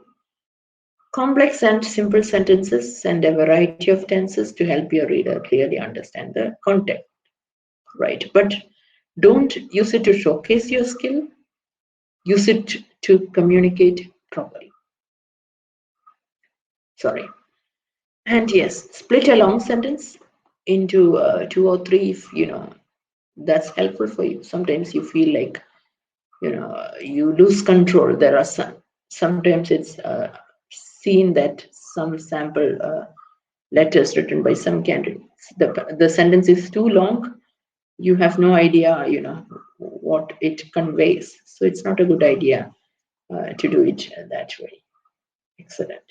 Complex and simple sentences and a variety of tenses to help your reader clearly understand the content, right? But don't use it to showcase your skill. Use it to communicate properly. Sorry. And yes, split a long sentence into 2 or 3 if that's helpful for you. Sometimes you feel like you lose control. There are sometimes it's seen that some sample letters written by some candidates, the sentence is too long. You have no idea what it conveys, so it's not a good idea to do it that way. Excellent.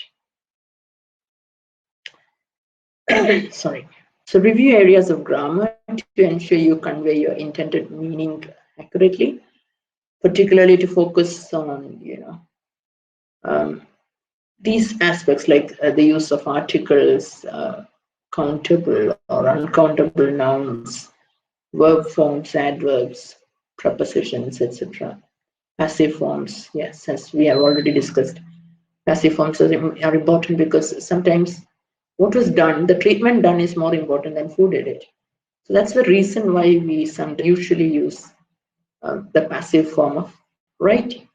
Sorry. So review areas of grammar to ensure you convey your intended meaning accurately, particularly to focus on, these aspects like the use of articles, countable or uncountable nouns, verb forms, adverbs, prepositions, etc. Passive forms, yes, as we have already discussed. Passive forms are important because sometimes what was done, the treatment done is more important than who did it. So that's the reason why we usually use the passive form of writing.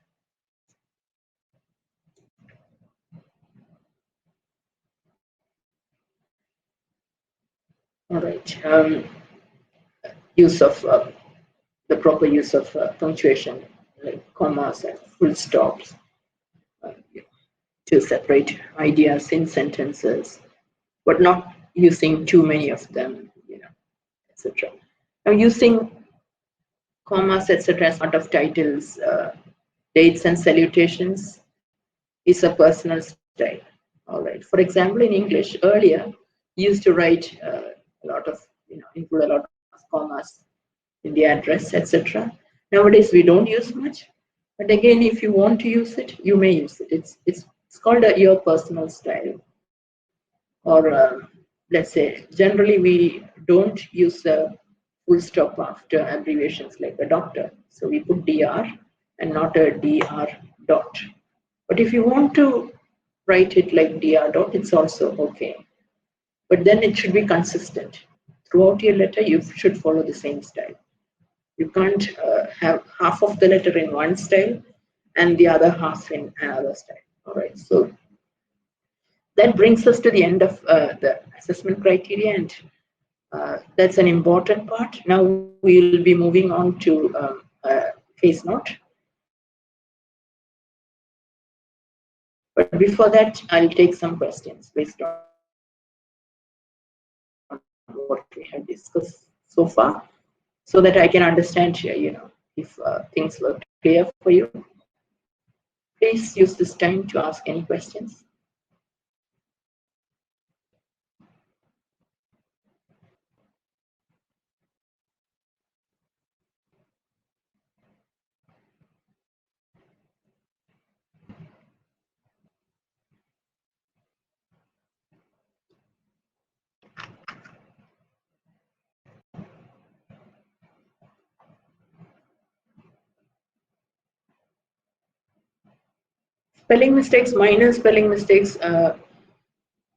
All right. Use of the proper use of punctuation, like commas and full stops, to separate ideas in sentences, but not using too many of them, etc. Now, using commas, etc., as part of titles, dates, and salutations is a personal style. All right. For example, in English, earlier used to write a lot of, include a lot of commas in the address, etc. Nowadays, we don't use much. But again, if you want to use it, you may use it. It's called your personal style. Or let's say, generally we don't use a full stop after abbreviations like a doctor. So we put DR and not a DR dot. But if you want to write it like DR dot, it's also okay. But then it should be consistent. Throughout your letter, you should follow the same style. You can't have half of the letter in one style and the other half in another style. All right. So that brings us to the end of the assessment criteria, and that's an important part. Now we'll be moving on to case note. But before that, I'll take some questions based on what we have discussed so far, so that I can understand here, if things were clear for you. Please use this time to ask any questions. Spelling mistakes, minor spelling mistakes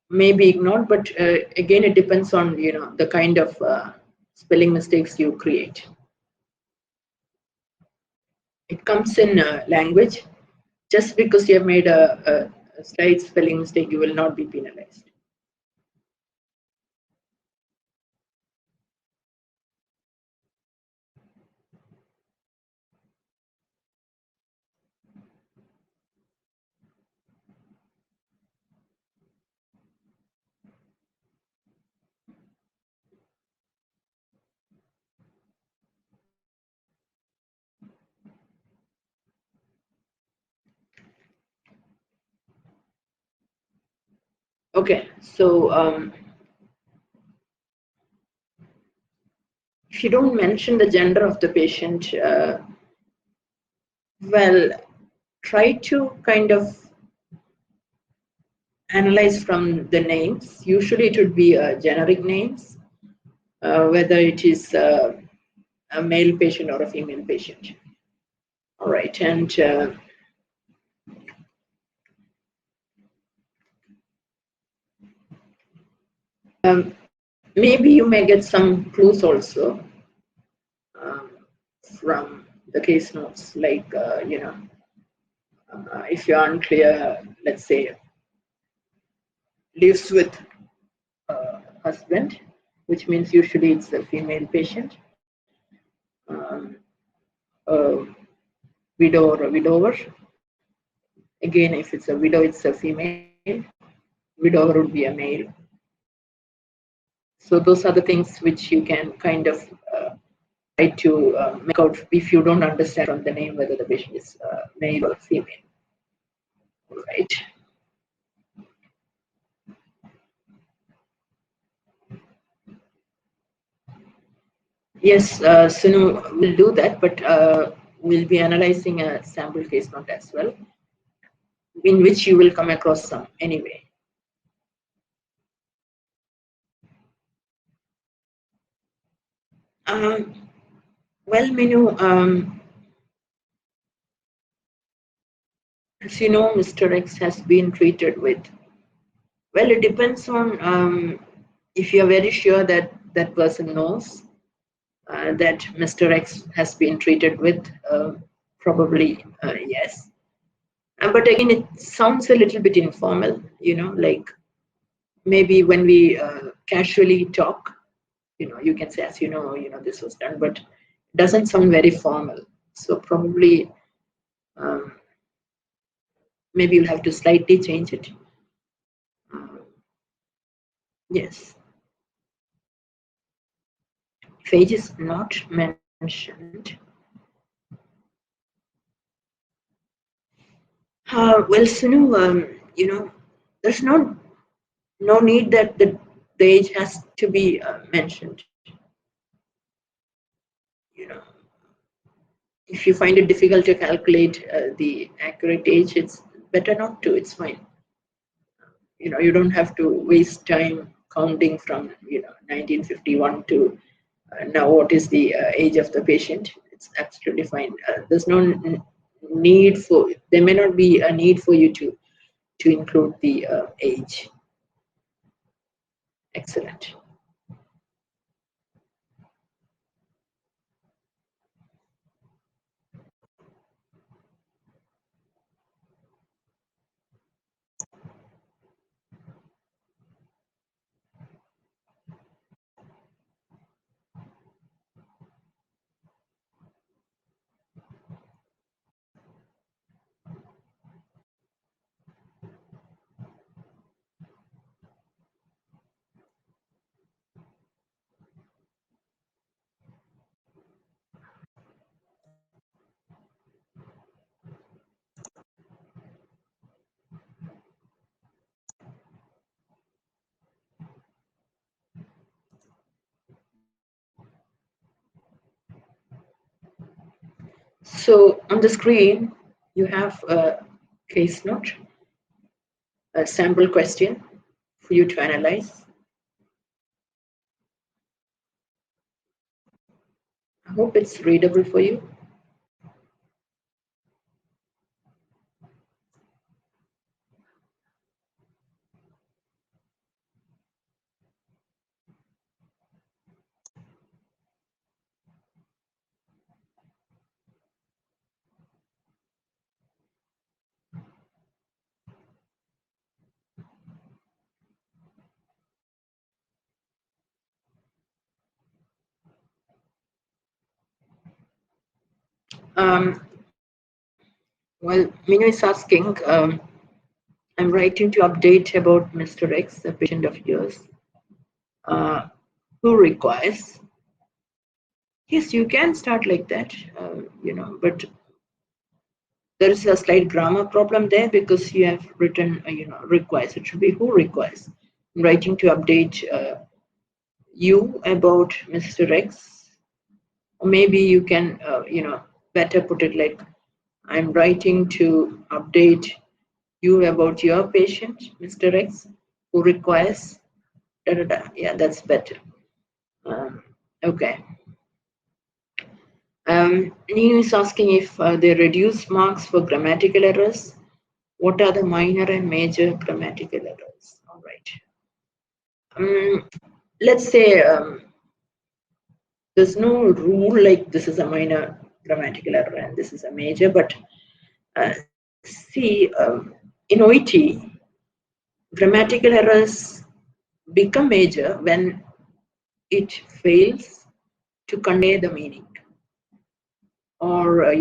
may be ignored, but again, it depends on the kind of spelling mistakes you create. It comes in language. Just because you have made a slight spelling mistake, you will not be penalized. Okay, so if you don't mention the gender of the patient, well, try to kind of analyze from the names. Usually it would be generic names, whether it is a male patient or a female patient. All right, and maybe you may get some clues also from the case notes, like if you're unclear, let's say lives with husband, which means usually it's a female patient, a widow or a widower. Again, if it's a widow, it's a female. Widower would be a male. So those are the things which you can kind of try to make out if you don't understand from the name whether the patient is male or female. All right. Yes, Sunu will do that, but we'll be analyzing a sample case note as well, in which you will come across some anyway. Well, Minu, as you know, Mr. X has been treated with, well, it depends on if you're very sure that that person knows that Mr. X has been treated with, probably yes. But again, it sounds a little bit informal, like maybe when we casually talk, you can say, as this was done, but it doesn't sound very formal. So probably maybe you'll have to slightly change it. Yes. If age is not mentioned, well, Sunu, there's no need that the age has to be mentioned. If you find it difficult to calculate the accurate age, it's better not to. It's fine. You don't have to waste time counting from 1951 to now what is the age of the patient. It's absolutely fine. There's no need for, there may not be a need for you to include the age. Excellent. So on the screen, you have a case note, a sample question for you to analyze. I hope it's readable for you. Well, Minu is asking, I'm writing to update about Mr. X, a patient of yours, who requires. Yes, you can start like that, but there is a slight grammar problem there because you have written, requires. It should be who requires. I'm writing to update you about Mr. X. Or maybe you can, better put it like, I'm writing to update you about your patient, Mr. X, who requires, da, da, da. Yeah, that's better. Okay. Nino is asking if they reduce marks for grammatical errors. What are the minor and major grammatical errors? All right. Let's say there's no rule like this is a minor grammatical error and this is a major, but see, in OET, grammatical errors become major when it fails to convey the meaning. Or,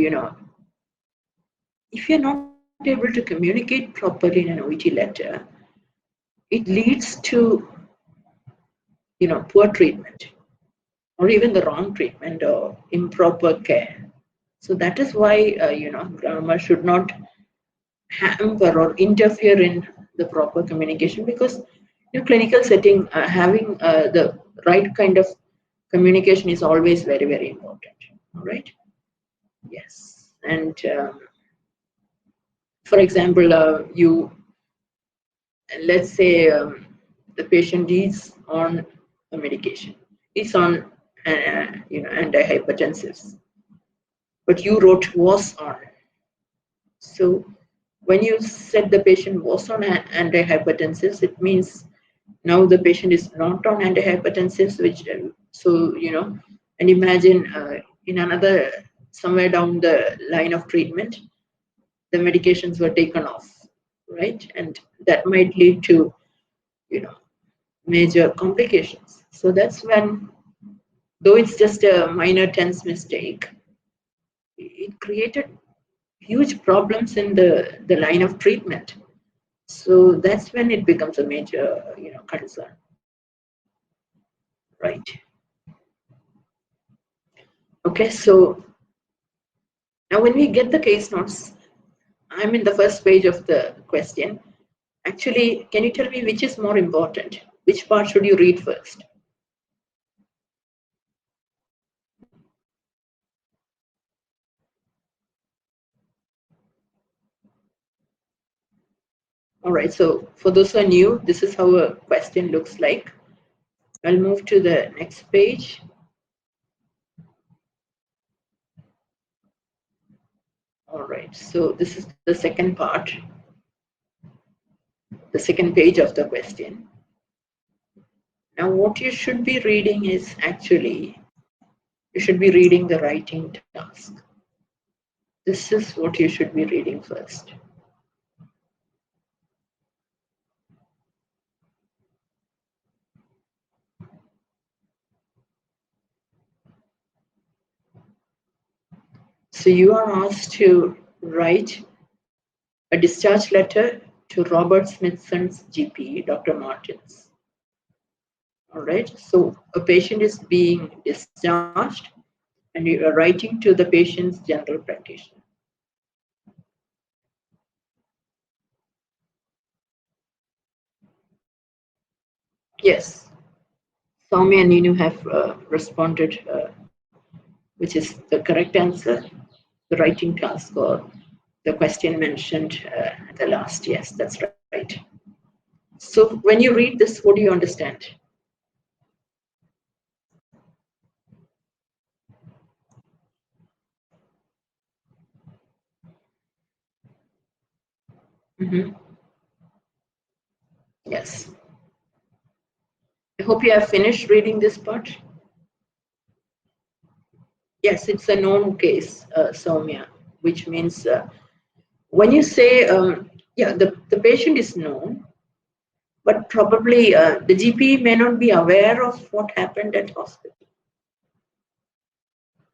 if you're not able to communicate properly in an OET letter, it leads to, poor treatment or even the wrong treatment or improper care. So that is why, grammar should not hamper or interfere in the proper communication, because in a clinical setting, having the right kind of Communication is always very, very important. All right. Yes. And for example, let's say the patient is on a medication, is on antihypertensives, but you wrote was on. So when you said the patient was on antihypertensives, it means now the patient is not on antihypertensives, which and imagine in another somewhere down the line of treatment, the medications were taken off, right? And that might lead to major complications. So that's when, though it's just a minor tense mistake, it created huge problems in the line of treatment. So that's when it becomes a major concern, right? Okay, so now when we get the case notes, I'm in the first page of the question. Actually, can you tell me which is more important? Which part should you read first? All right, so for those who are new, this is how a question looks like. I'll move to the next page. All right, so this is the second part, the second page of the question. Now, what you should be reading is actually, you should be reading the writing task. This is what you should be reading first. So you are asked to write a discharge letter to Robert Smithson's GP, Dr. Martins. All right, so a patient is being discharged and you are writing to the patient's general practitioner. Yes, Soumya and Ninu have responded, which is the correct answer, the writing task or the question mentioned at the last. Yes, that's right. So when you read this, what do you understand? Mm-hmm. Yes. I hope you have finished reading this part. Yes, it's a known case, Soumya, which means when you say, the patient is known, but probably the GP may not be aware of what happened at hospital.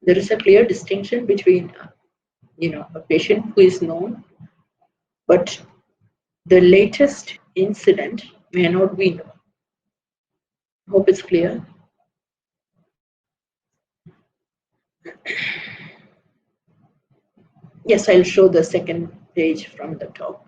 There is a clear distinction between, a patient who is known, but the latest incident may not be known. Hope it's clear. Yes, I'll show the second page from the top.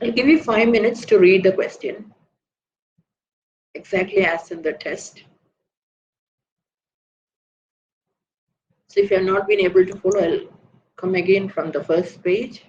I'll give you 5 minutes to read the question, exactly as in the test. So if you have not been able to follow, I'll come again from the first page.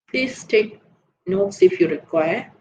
Please take notes if you require.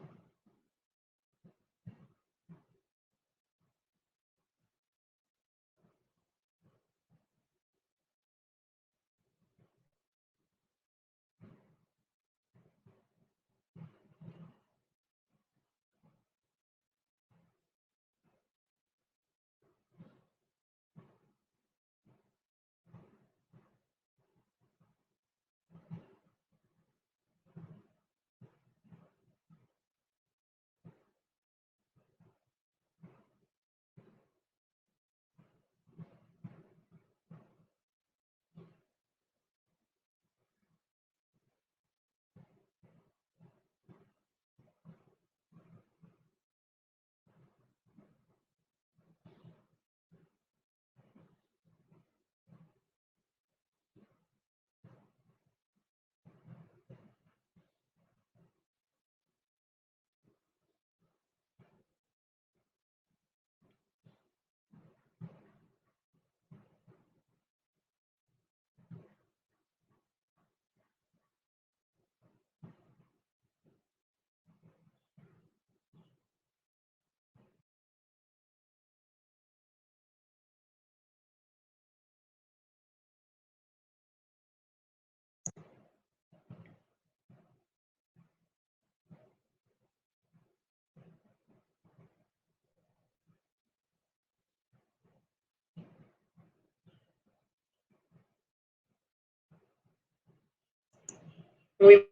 We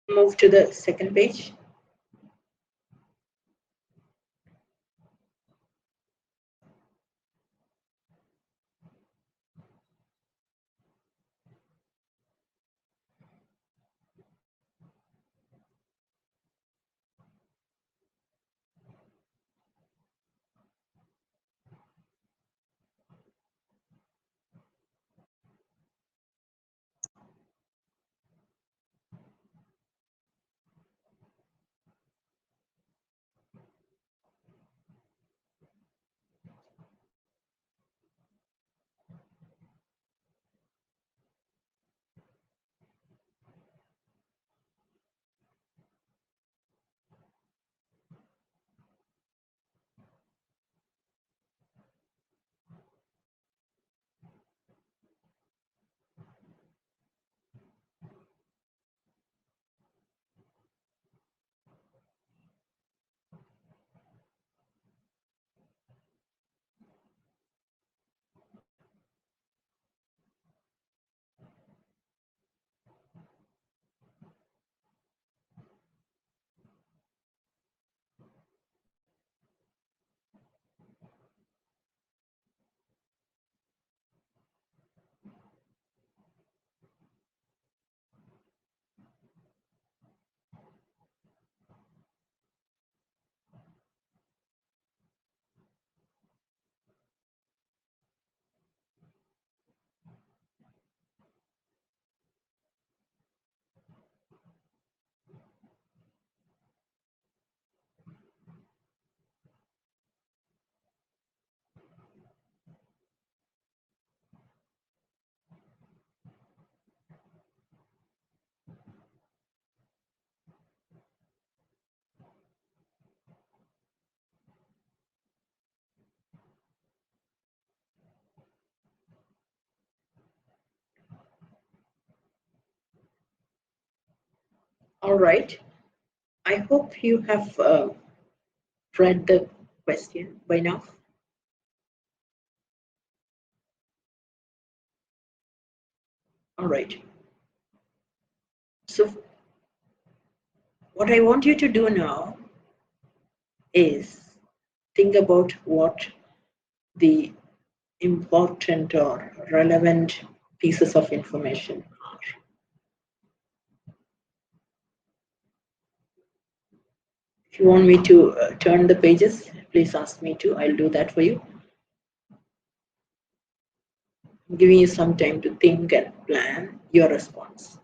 move to the second page. All right. I hope you have read the question by now. All right. So what I want you to do now is think about what the important or relevant pieces of information are. If you want me to turn the pages, please ask me to. I'll do that for you. I'm giving you some time to think and plan your response.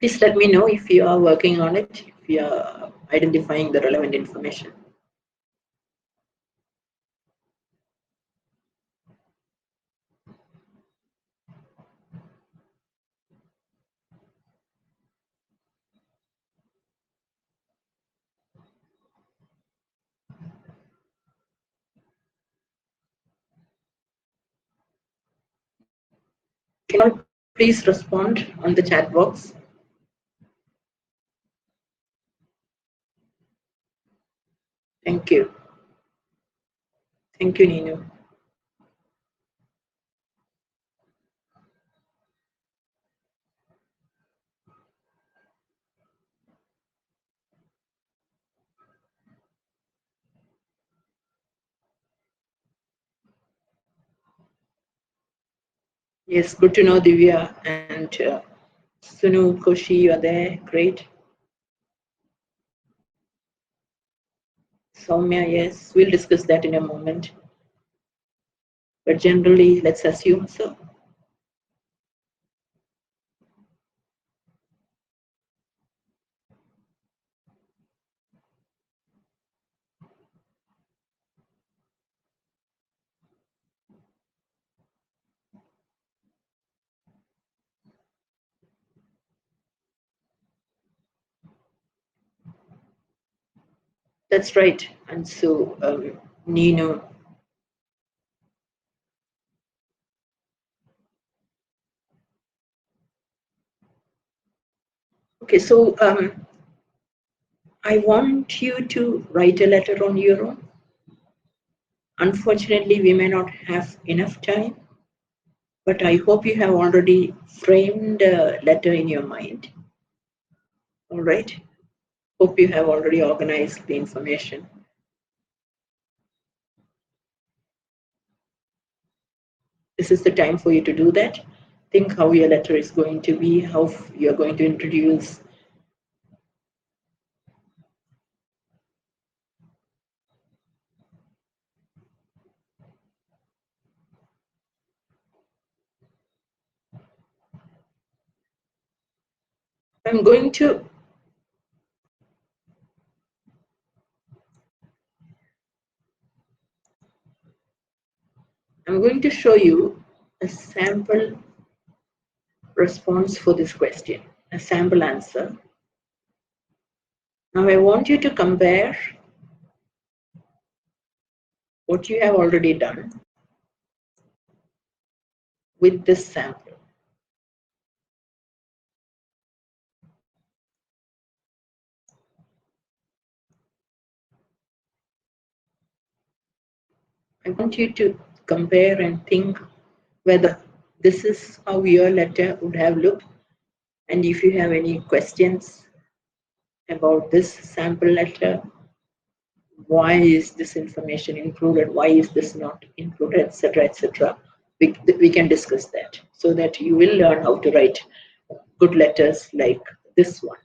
Please let me know if you are working on it, if you are identifying the relevant information. Can you please respond on the chat box? Thank you. Thank you, Nino. Yes, good to know, Divya and Sunu, Koshi, you are there. Great. Soumya, yes, we'll discuss that in a moment. But generally, let's assume so. That's right. And so, Nino. Okay, so I want you to write a letter on your own. Unfortunately, we may not have enough time, but I hope you have already framed a letter in your mind. All right. Hope you have already organized the information. This is the time for you to do that. Think how your letter is going to be, how you're going to introduce. I'm going to show you a sample response for this question, a sample answer. Now I want you to compare what you have already done with this sample. I want you to compare and think whether this is how your letter would have looked, and if you have any questions about this sample letter, why is this information included, why is this not included, etc., etc. We can discuss that so that you will learn how to write good letters like this one.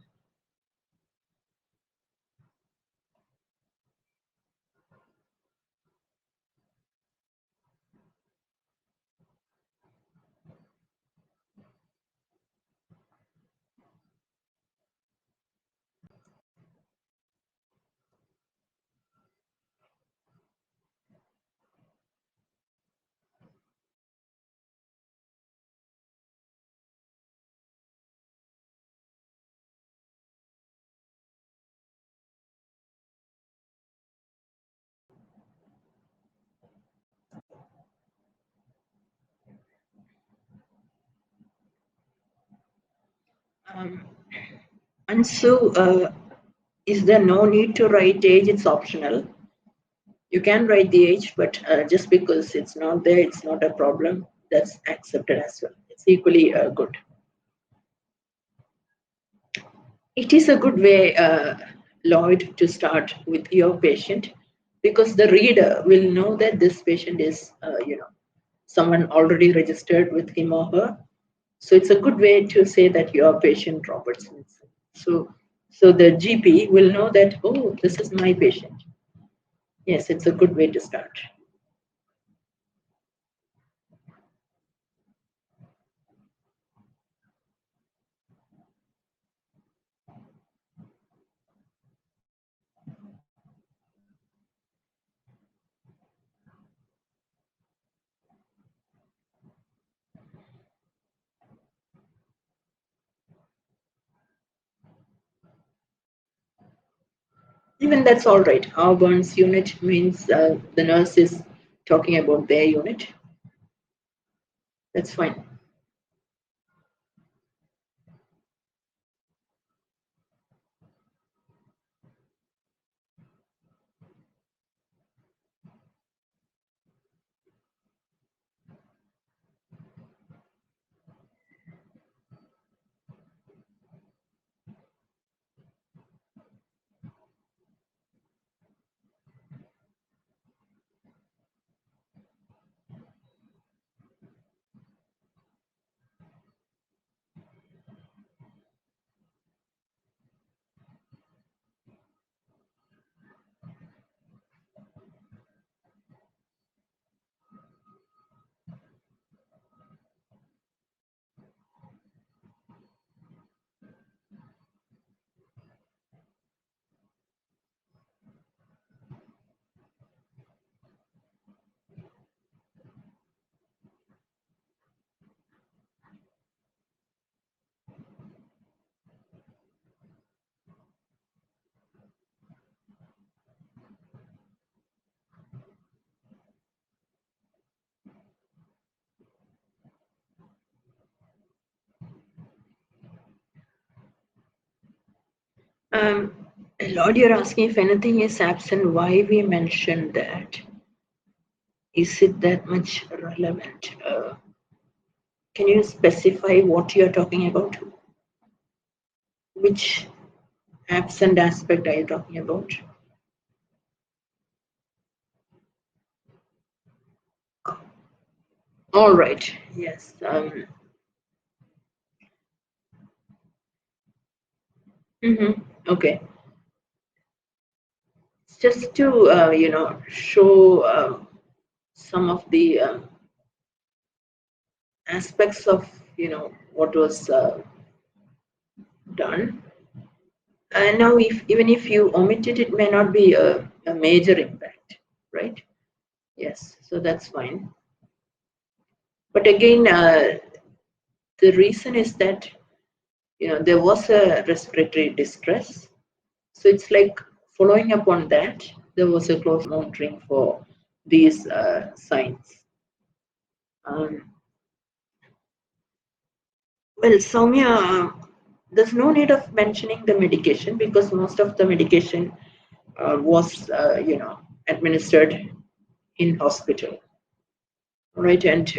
And so, is there no need to write age? It's optional. You can write the age, but just because it's not there, it's not a problem. That's accepted as well. It's equally good. It is a good way, Lloyd, to start with your patient, because the reader will know that this patient is, someone already registered with him or her. So it's a good way to say that your patient Robert Smith. So the GP will know that, oh, this is my patient. Yes, it's a good way to start. Even that's all right. Our burns unit means the nurse is talking about their unit. That's fine. Lord, you're asking if anything is absent, why we mentioned that. Is it that much relevant? Can you specify what you're talking about? Which absent aspect are you talking about? All right. Yes. Okay. Just to show some of the aspects of what was done. And now, even if you omit it, it may not be a major impact, right? Yes. So that's fine. But again, the reason is that there was a respiratory distress. So it's like following up on that, there was a close monitoring for these signs. Well, Soumya, there's no need of mentioning the medication because most of the medication was, administered in hospital, right? And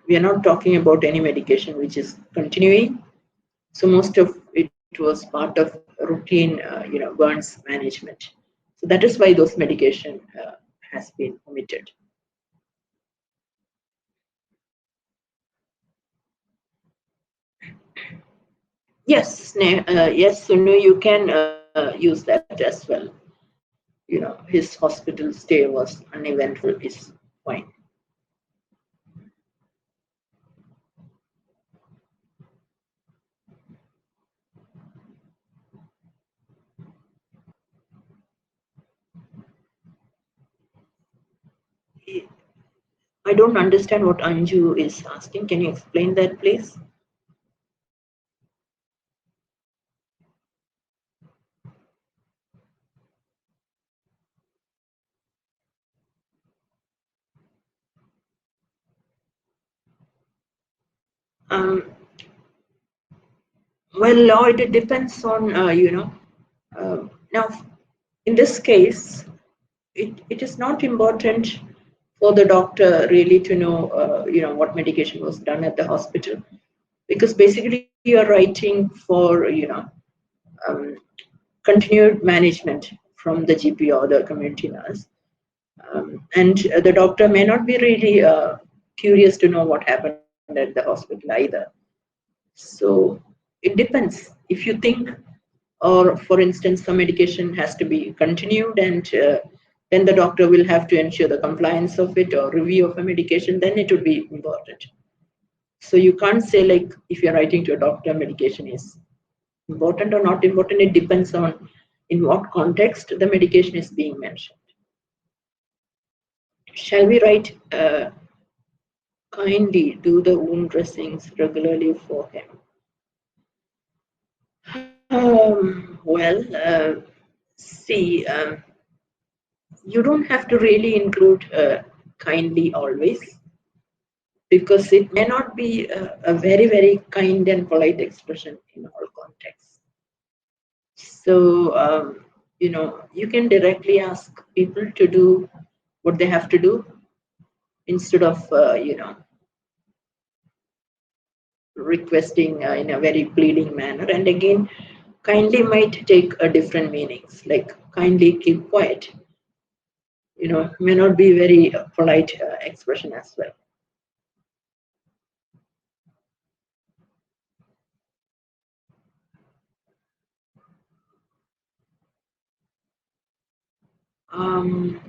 we are not talking about any medication which is continuing. So most of it was part of routine, burns management. So that is why those medication has been omitted. Yes, yes, Sunu, you can use that as well. His hospital stay was uneventful, is fine. I don't understand what Anju is asking. Can you explain that, please? Well, Lord, it depends on, now, in this case, it is not important for the doctor really to know, what medication was done at the hospital, because basically you are writing for, um, continued management from the GP or the community nurse. And the doctor may not be really curious to know what happened at the hospital either. So it depends. If you think, or for instance, some medication has to be continued and then the doctor will have to ensure the compliance of it or review of a medication, then it would be important. So you can't say like if you're writing to a doctor, medication is important or not important. It depends on in what context the medication is being mentioned. Shall we write kindly do the wound dressings regularly for him? Well, See, you don't have to really include kindly always, because it may not be a very, very kind and polite expression in all contexts. So, you can directly ask people to do what they have to do instead of, requesting in a very pleading manner. And again, kindly might take a different meanings, like kindly keep quiet, may not be very polite expression as well. Um,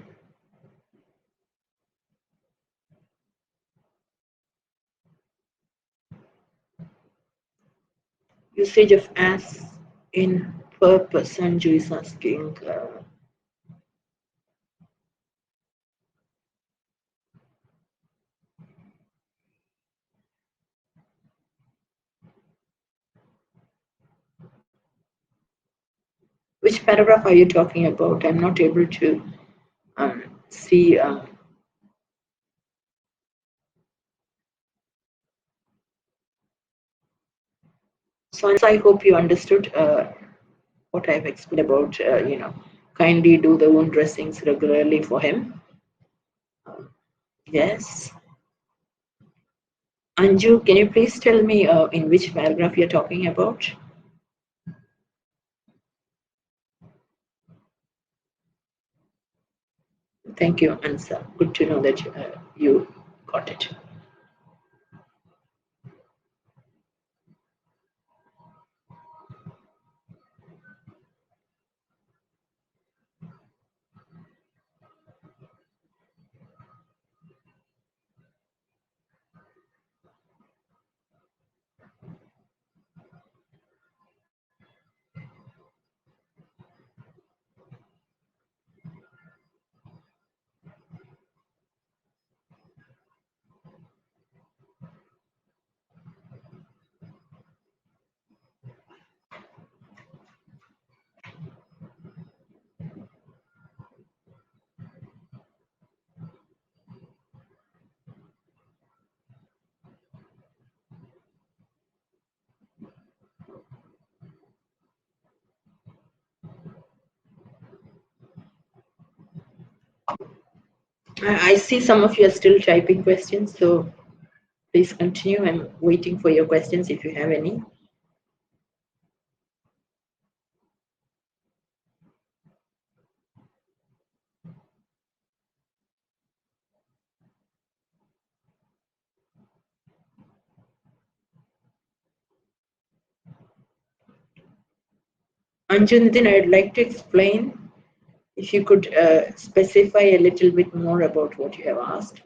Usage of as in purpose, Sanju is asking. Which paragraph are you talking about? I'm not able to see. So I hope you understood what I've explained about, kindly do the wound dressings regularly for him. Yes. Anju, can you please tell me in which paragraph you're talking about? Thank you, Ansa. Good to know that you got it. I see some of you are still typing questions, so please continue. I'm waiting for your questions if you have any. Anjunadin, I'd like to explain. If you could specify a little bit more about what you have asked.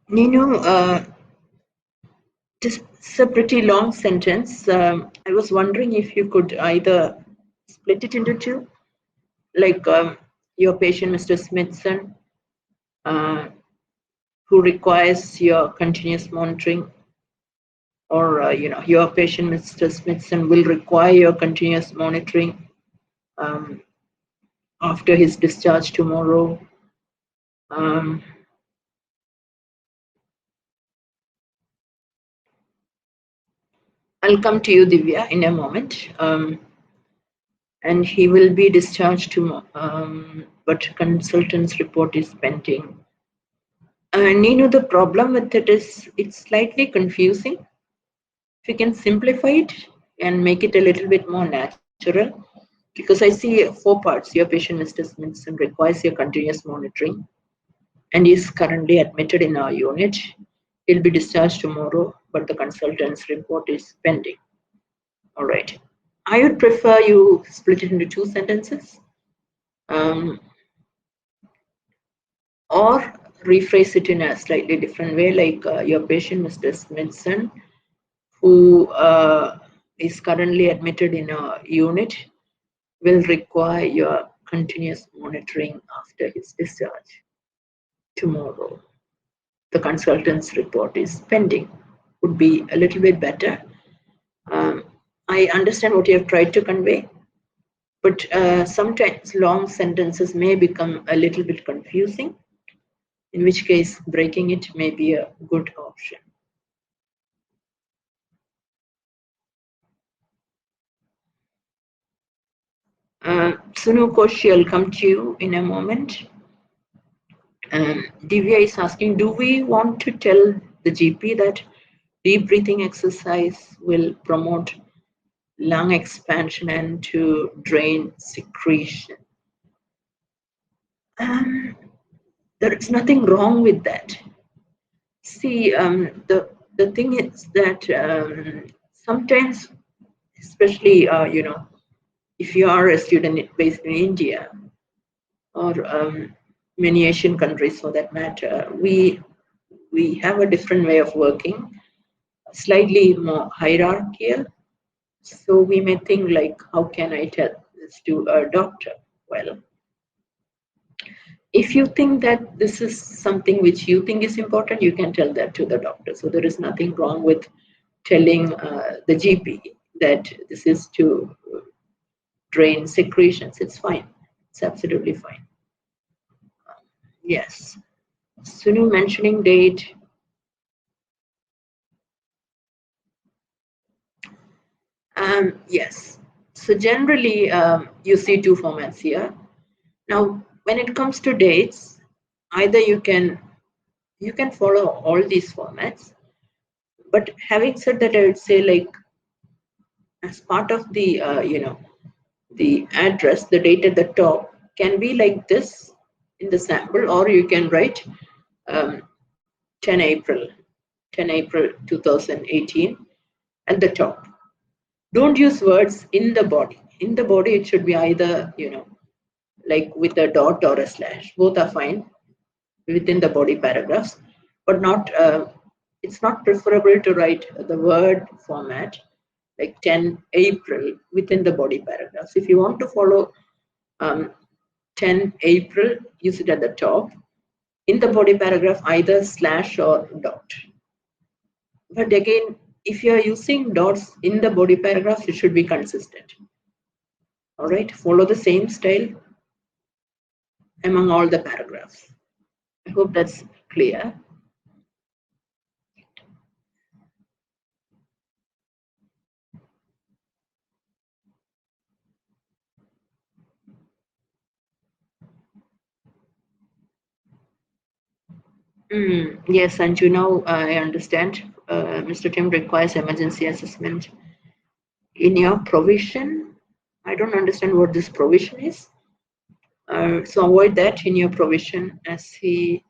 Nino, this is a pretty long sentence. I was wondering if you could either split it into two, like your patient, Mr. Smithson, who requires your continuous monitoring, or your patient, Mr. Smithson, will require your continuous monitoring after his discharge tomorrow. I'll come to you, Divya, in a moment. And he will be discharged tomorrow, but consultant's report is pending. And the problem with it is it's slightly confusing. If you can simplify it and make it a little bit more natural, because I see 4 parts. Your patient, Mr. Smithson, requires your continuous monitoring and is currently admitted in our unit. He'll be discharged tomorrow, but the consultant's report is pending. All right. I would prefer you split it into 2 sentences, or rephrase it in a slightly different way, like your patient, Mr. Smithson, who is currently admitted in a unit, will require your continuous monitoring after his discharge. Tomorrow, the consultant's report is pending. Would be a little bit better. I understand what you have tried to convey, but sometimes long sentences may become a little bit confusing, in which case breaking it may be a good option. Sunu Koshi, I'll come to you in a moment. Divya is asking, do we want to tell the GP that deep breathing exercise will promote lung expansion and to drain secretion? There is nothing wrong with that. See, the thing is that sometimes, especially if you are a student based in India or many Asian countries for that matter, we have a different way of working, slightly more hierarchical. So we may think like, how can I tell this to a doctor? Well, if you think that this is something which you think is important, you can tell that to the doctor. So there is nothing wrong with telling the GP that this is to drain secretions. It's fine. It's absolutely fine. Yes. Sunu mentioning date. Yes. So generally, you see 2 formats here. Now, when it comes to dates, either you can follow all these formats. But having said that, I would say, like, as part of the the address, the date at the top can be like this in the sample, or you can write 10 April 2018 at the top. Don't use words in the body. In the body, it should be either like with a dot or a slash. Both are fine within the body paragraphs, but not. It's not preferable to write the word format like 10 April within the body paragraphs. If you want to follow 10 April, use it at the top. In the body paragraph, either slash or dot. But again, if you are using dots in the body paragraphs, it should be consistent. All right, follow the same style among all the paragraphs. I hope that's clear. Yes, and I understand. Mr. Tim requires emergency assessment in your provision. I don't understand what this provision is. So avoid that in your provision, as he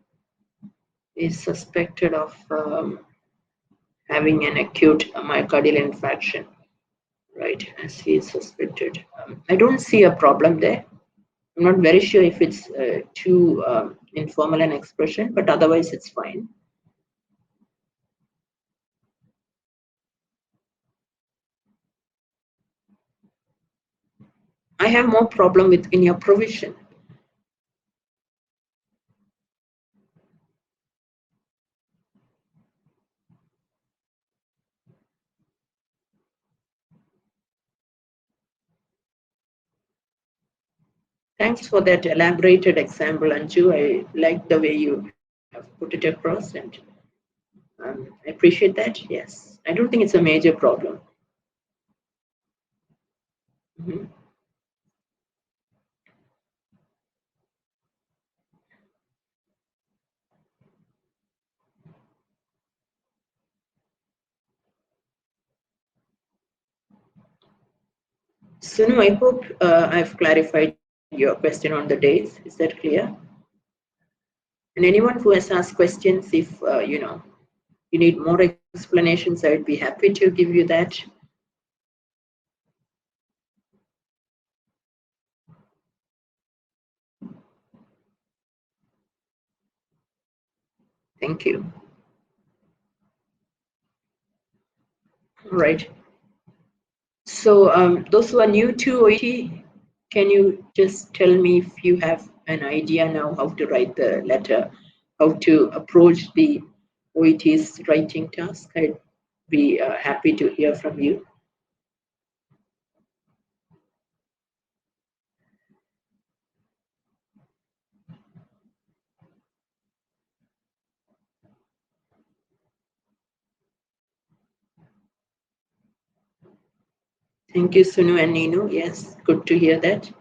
is suspected of having an acute myocardial infarction, right? As he is suspected. I don't see a problem there. I'm not very sure if it's too informal an expression, but otherwise it's fine. I have more problem with in your provision. Thanks for that elaborated example, Anju. I like the way you have put it across, and I appreciate that. Yes, I don't think it's a major problem. Sunu, I hope I've clarified your question on the dates. Is that clear? And anyone who has asked questions, if you need more explanations, I would be happy to give you that. Thank you. All right. So those who are new to OET, can you just tell me if you have an idea now how to write the letter, how to approach the OET's writing task? I'd be happy to hear from you. Thank you, Sunu and Nino. Yes, good to hear that.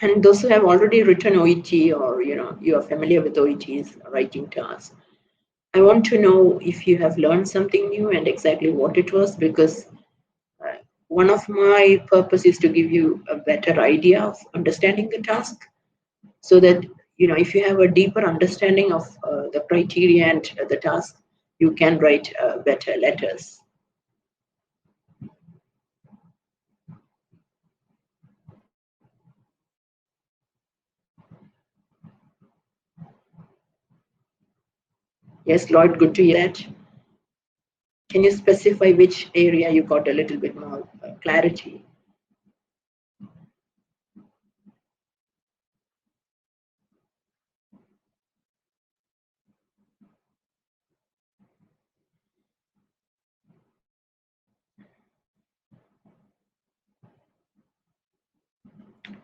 And those who have already written OET, or you are familiar with OET's writing task, I want to know if you have learned something new and exactly what it was, because one of my purpose is to give you a better idea of understanding the task, so that if you have a deeper understanding of the criteria and the task, you can write better letters. Yes, Lloyd, good to hear that. Can you specify which area you got a little bit more clarity?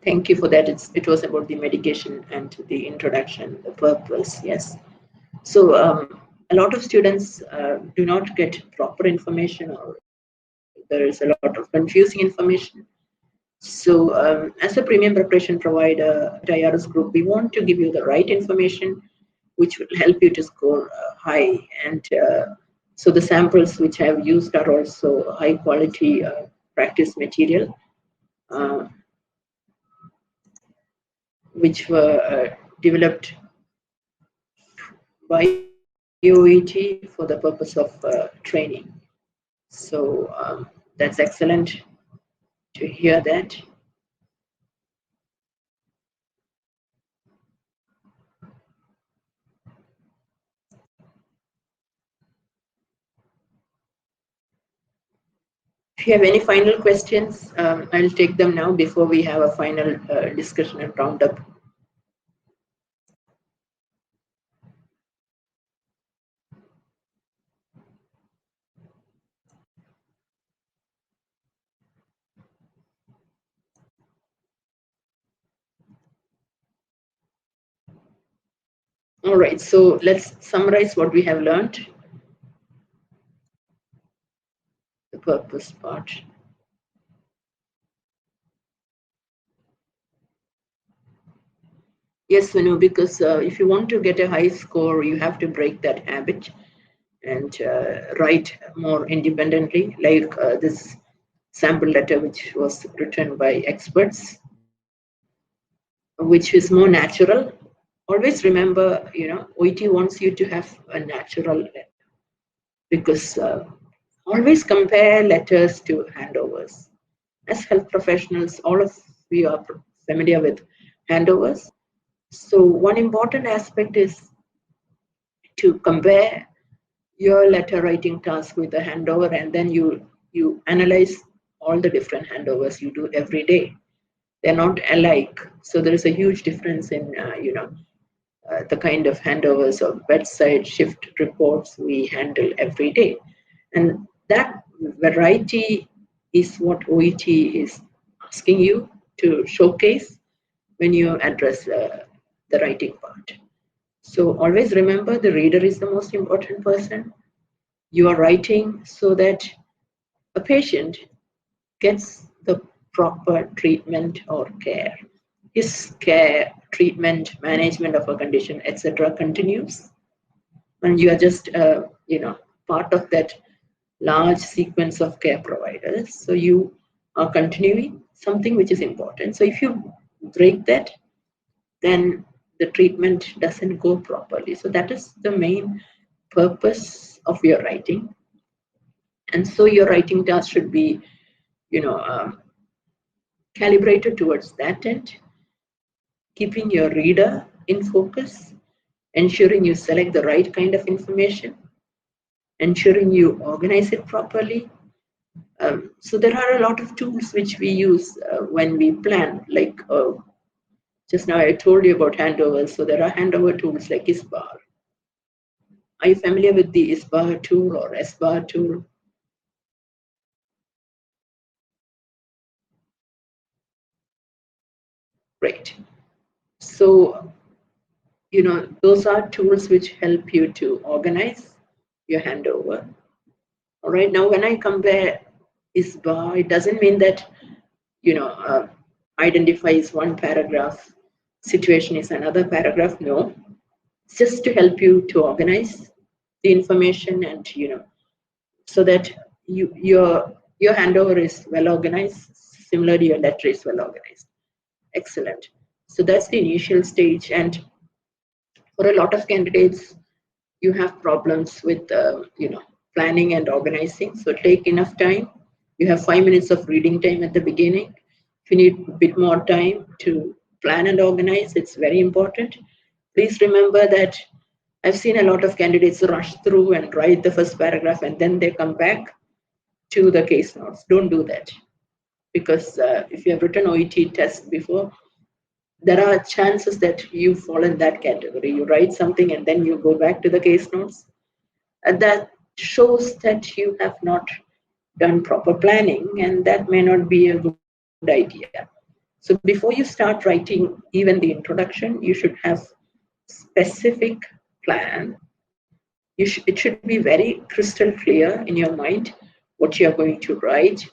Thank you for that. It was about the medication and the introduction, the purpose. Yes. So a lot of students do not get proper information, or there is a lot of confusing information. So as a premium preparation provider at IRS Group, we want to give you the right information, which will help you to score high. And so the samples which I have used are also high quality practice material, which were developed by OET for the purpose of training. So that's excellent to hear that. If you have any final questions, I'll take them now before we have a final discussion and roundup. All right, so let's summarize what we have learned. The purpose part. Yes, Vinu, because if you want to get a high score, you have to break that habit and write more independently, like this sample letter which was written by experts, which is more natural. Always remember, OET wants you to have a natural letter, because always compare letters to handovers. As health professionals, all of you are familiar with handovers. So one important aspect is to compare your letter writing task with a handover, and then you analyze all the different handovers you do every day. They're not alike, so there is a huge difference in the kind of handovers or bedside shift reports we handle every day, and that variety is what OET is asking you to showcase when you address the writing part. So always remember, the reader is the most important person. You are writing so that a patient gets the proper treatment or care. His care, treatment, management of a condition, etc., continues, and you are just part of that large sequence of care providers. So you are continuing something which is important. So if you break that, then the treatment doesn't go properly. So that is the main purpose of your writing. And so your writing task should be calibrated towards that end, keeping your reader in focus, ensuring you select the right kind of information, ensuring you organize it properly. So there are a lot of tools which we use when we plan, like just now I told you about handovers. So there are handover tools like ISBAR. Are you familiar with the ISBAR tool or SBAR tool? Great. So, those are tools which help you to organize your handover. All right. Now, when I compare ISBAR, it doesn't mean that, identify is one paragraph, situation is another paragraph. No, it's just to help you to organize the information and, so that your handover is well organized. Similarly, your letter is well organized. Excellent. So that's the initial stage. And for a lot of candidates, you have problems with, planning and organizing. So take enough time. You have 5 minutes of reading time at the beginning. If you need a bit more time to plan and organize, it's very important. Please remember that I've seen a lot of candidates rush through and write the first paragraph and then they come back to the case notes. Don't do that. Because if you have written OET test before, there are chances that you fall in that category. You write something and then you go back to the case notes. And that shows that you have not done proper planning, and that may not be a good idea. So before you start writing even the introduction, you should have specific plan. It should be very crystal clear in your mind what you're going to write,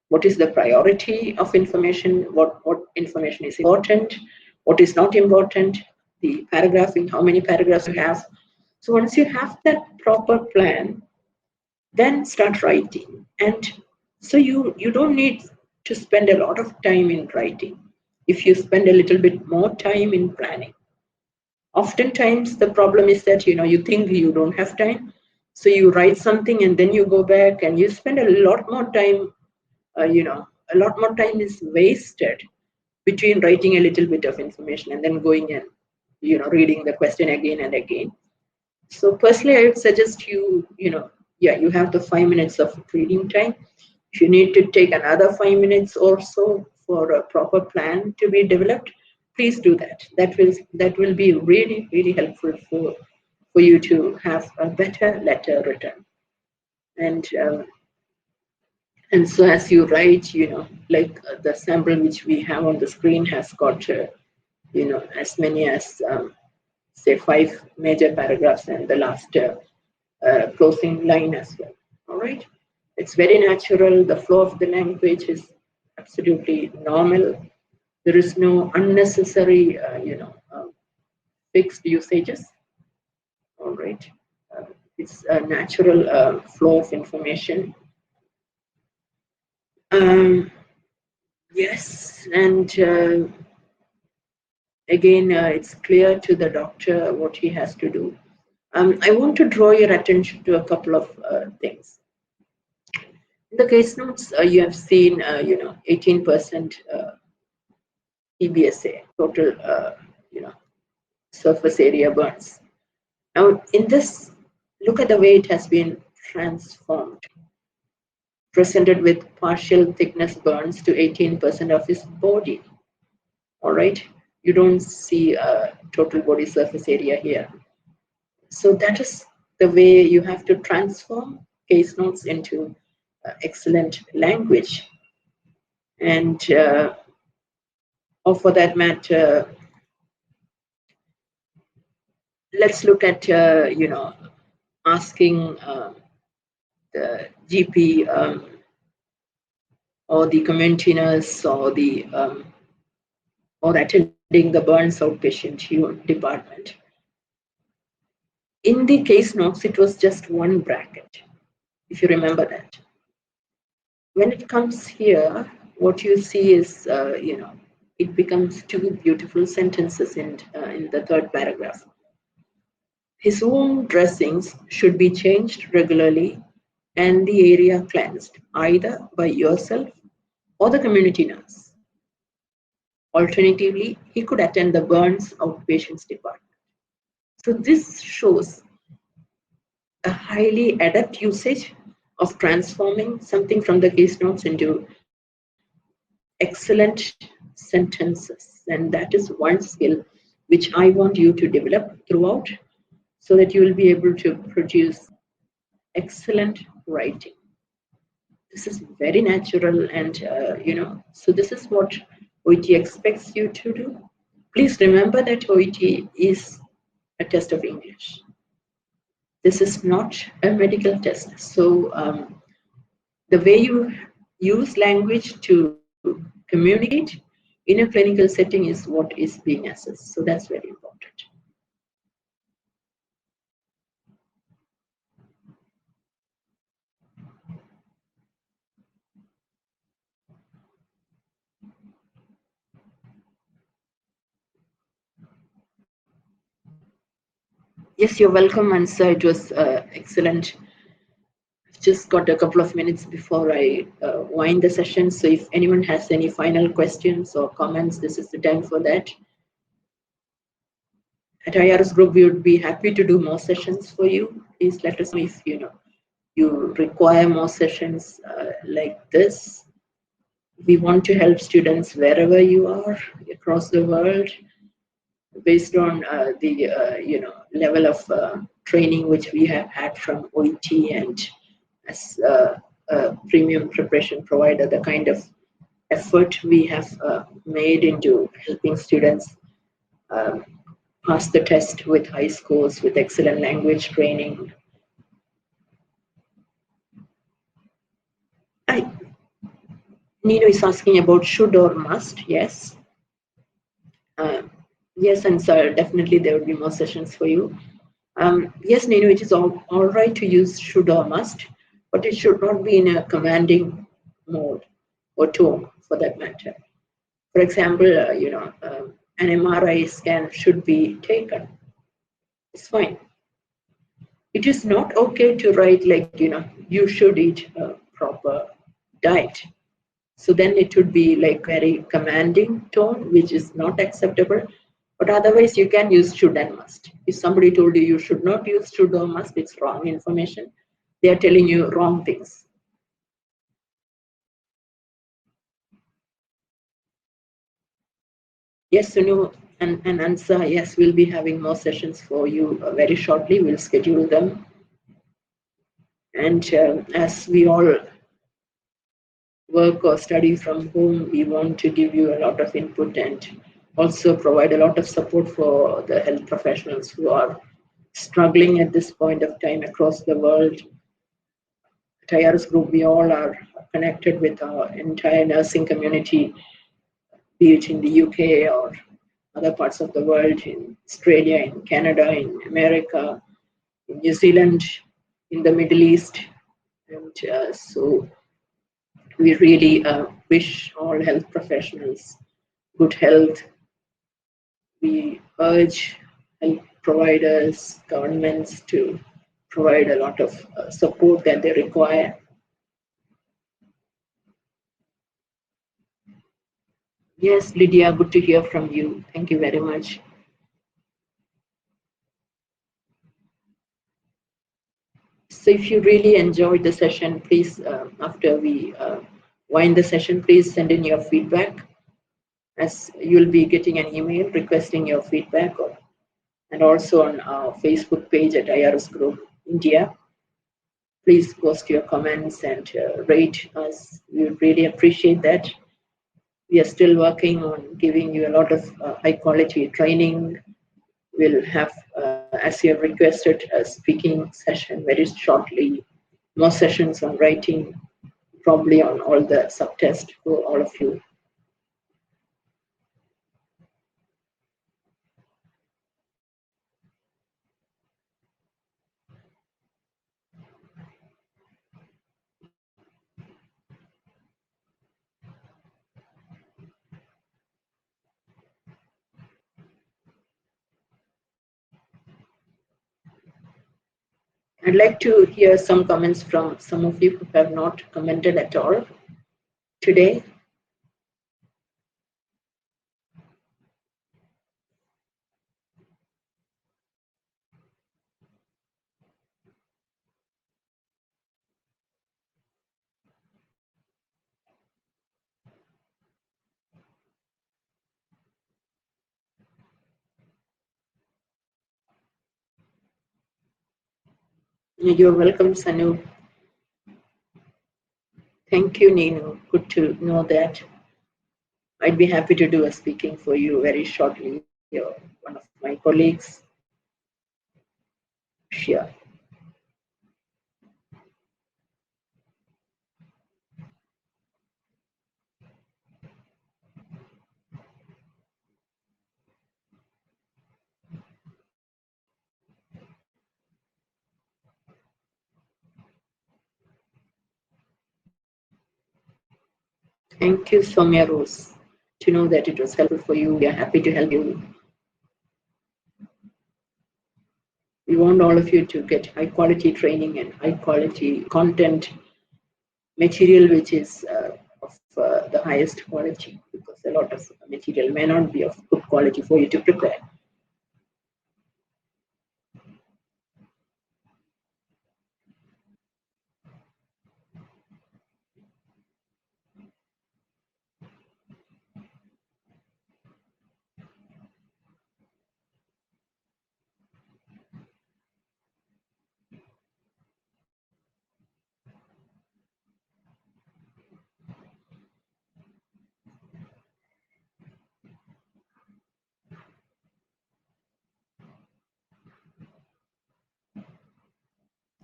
what is the priority of information, what information is important, what is not important, the paragraphing, how many paragraphs you have. So once you have that proper plan, then start writing. And so you don't need to spend a lot of time in writing if you spend a little bit more time in planning. Oftentimes the problem is that you think you don't have time, so you write something and then you go back and you spend a lot more time. A lot more time is wasted between writing a little bit of information and then going and reading the question again and again. So personally, I would suggest you have the 5 minutes of reading time. If you need to take another 5 minutes or so for a proper plan to be developed, please do that. That will be really, really helpful for you to have a better letter written. And so as you write, like the sample which we have on the screen has got, as many as, say, 5 major paragraphs and the last closing line as well. All right. It's very natural. The flow of the language is absolutely normal. There is no unnecessary, fixed usages. All right. It's a natural flow of information. Yes, and again, it's clear to the doctor what he has to do. I want to draw your attention to a couple of things. In the case notes, you have seen, 18% PBSA, total, surface area burns. Now, in this, look at the way it has been transformed. Presented with partial thickness burns to 18% of his body. All right, you don't see total body surface area here. So that is the way you have to transform case notes into excellent language. And or for that matter, let's look at asking the GP or the community nurse or the or attending the burns outpatient department. In the case notes, it was just one bracket, if you remember that. When it comes here, what you see is, it becomes 2 beautiful sentences in the 3rd paragraph. His wound dressings should be changed regularly and the area cleansed either by yourself or the community nurse. Alternatively, he could attend the burns outpatients department. So this shows a highly adept usage of transforming something from the case notes into excellent sentences. And that is one skill which I want you to develop throughout so that you will be able to produce excellent writing. This is very natural, and so this is what OET expects you to do. Please remember that OET is a test of English. This is not a medical test. So the way you use language to communicate in a clinical setting is what is being assessed. So that's very important. Yes, you're welcome, Ansa. It was excellent. I've just got a couple of minutes before I wind the session. So if anyone has any final questions or comments, this is the time for that. At IRS Group, we would be happy to do more sessions for you. Please let us know if you require more sessions like this. We want to help students wherever you are across the world, based on the level of training which we have had from OET, and as a premium preparation provider, the kind of effort we have made into helping students pass the test with high scores, with excellent language training. Nino is asking about should or must. Yes. Yes, and sir, definitely there will be more sessions for you. Yes, Nino, it is all right to use should or must, but it should not be in a commanding mode or tone for that matter. For example, an MRI scan should be taken. It's fine. It is not okay to write like, you should eat a proper diet. So then it would be like very commanding tone, which is not acceptable. But otherwise, you can use should and must. If somebody told you should not use should or must, it's wrong information. They are telling you wrong things. Yes, Sunu and Ansa, yes, we'll be having more sessions for you very shortly. We'll schedule them. And as we all work or study from home, we want to give you a lot of input and also provide a lot of support for the health professionals who are struggling at this point of time across the world. At IRS Group, we all are connected with our entire nursing community, be it in the UK or other parts of the world, in Australia, in Canada, in America, in New Zealand, in the Middle East. And so we really wish all health professionals good health. We urge health providers, governments to provide a lot of support that they require. Yes, Lydia, good to hear from you. Thank you very much. So if you really enjoyed the session, please, after we wind the session, please send in your feedback, as you'll be getting an email requesting your feedback, and also on our Facebook page at IRS Group India. Please post your comments and rate us. We would really appreciate that. We are still working on giving you a lot of high quality training. We'll have, as you have requested, a speaking session very shortly, more sessions on writing, probably on all the subtests for all of you. I'd like to hear some comments from some of you who have not commented at all today. You're welcome, Sanu. Thank you, Nino. Good to know that. I'd be happy to do a speaking for you very shortly. You're one of my colleagues. Sure. Thank you, Soumya Rose. To know that it was helpful for you, we are happy to help you. We want all of you to get high quality training and high quality content material, which is of the highest quality, because a lot of material may not be of good quality for you to prepare.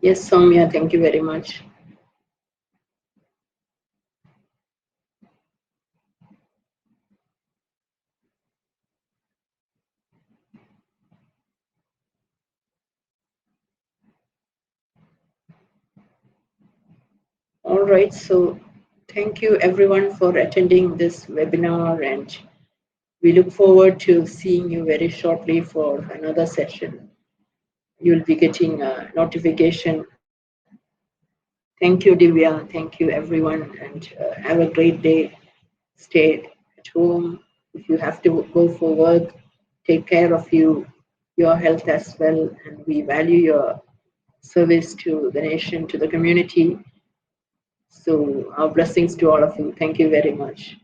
Yes, Soumya, thank you very much. All right, so thank you everyone for attending this webinar, and we look forward to seeing you very shortly for another session. You'll be getting a notification. Thank you, Divya. Thank you, everyone, and have a great day. Stay at home. If you have to go for work, take care of your health as well, and we value your service to the nation, to the community. So our blessings to all of you. Thank you very much.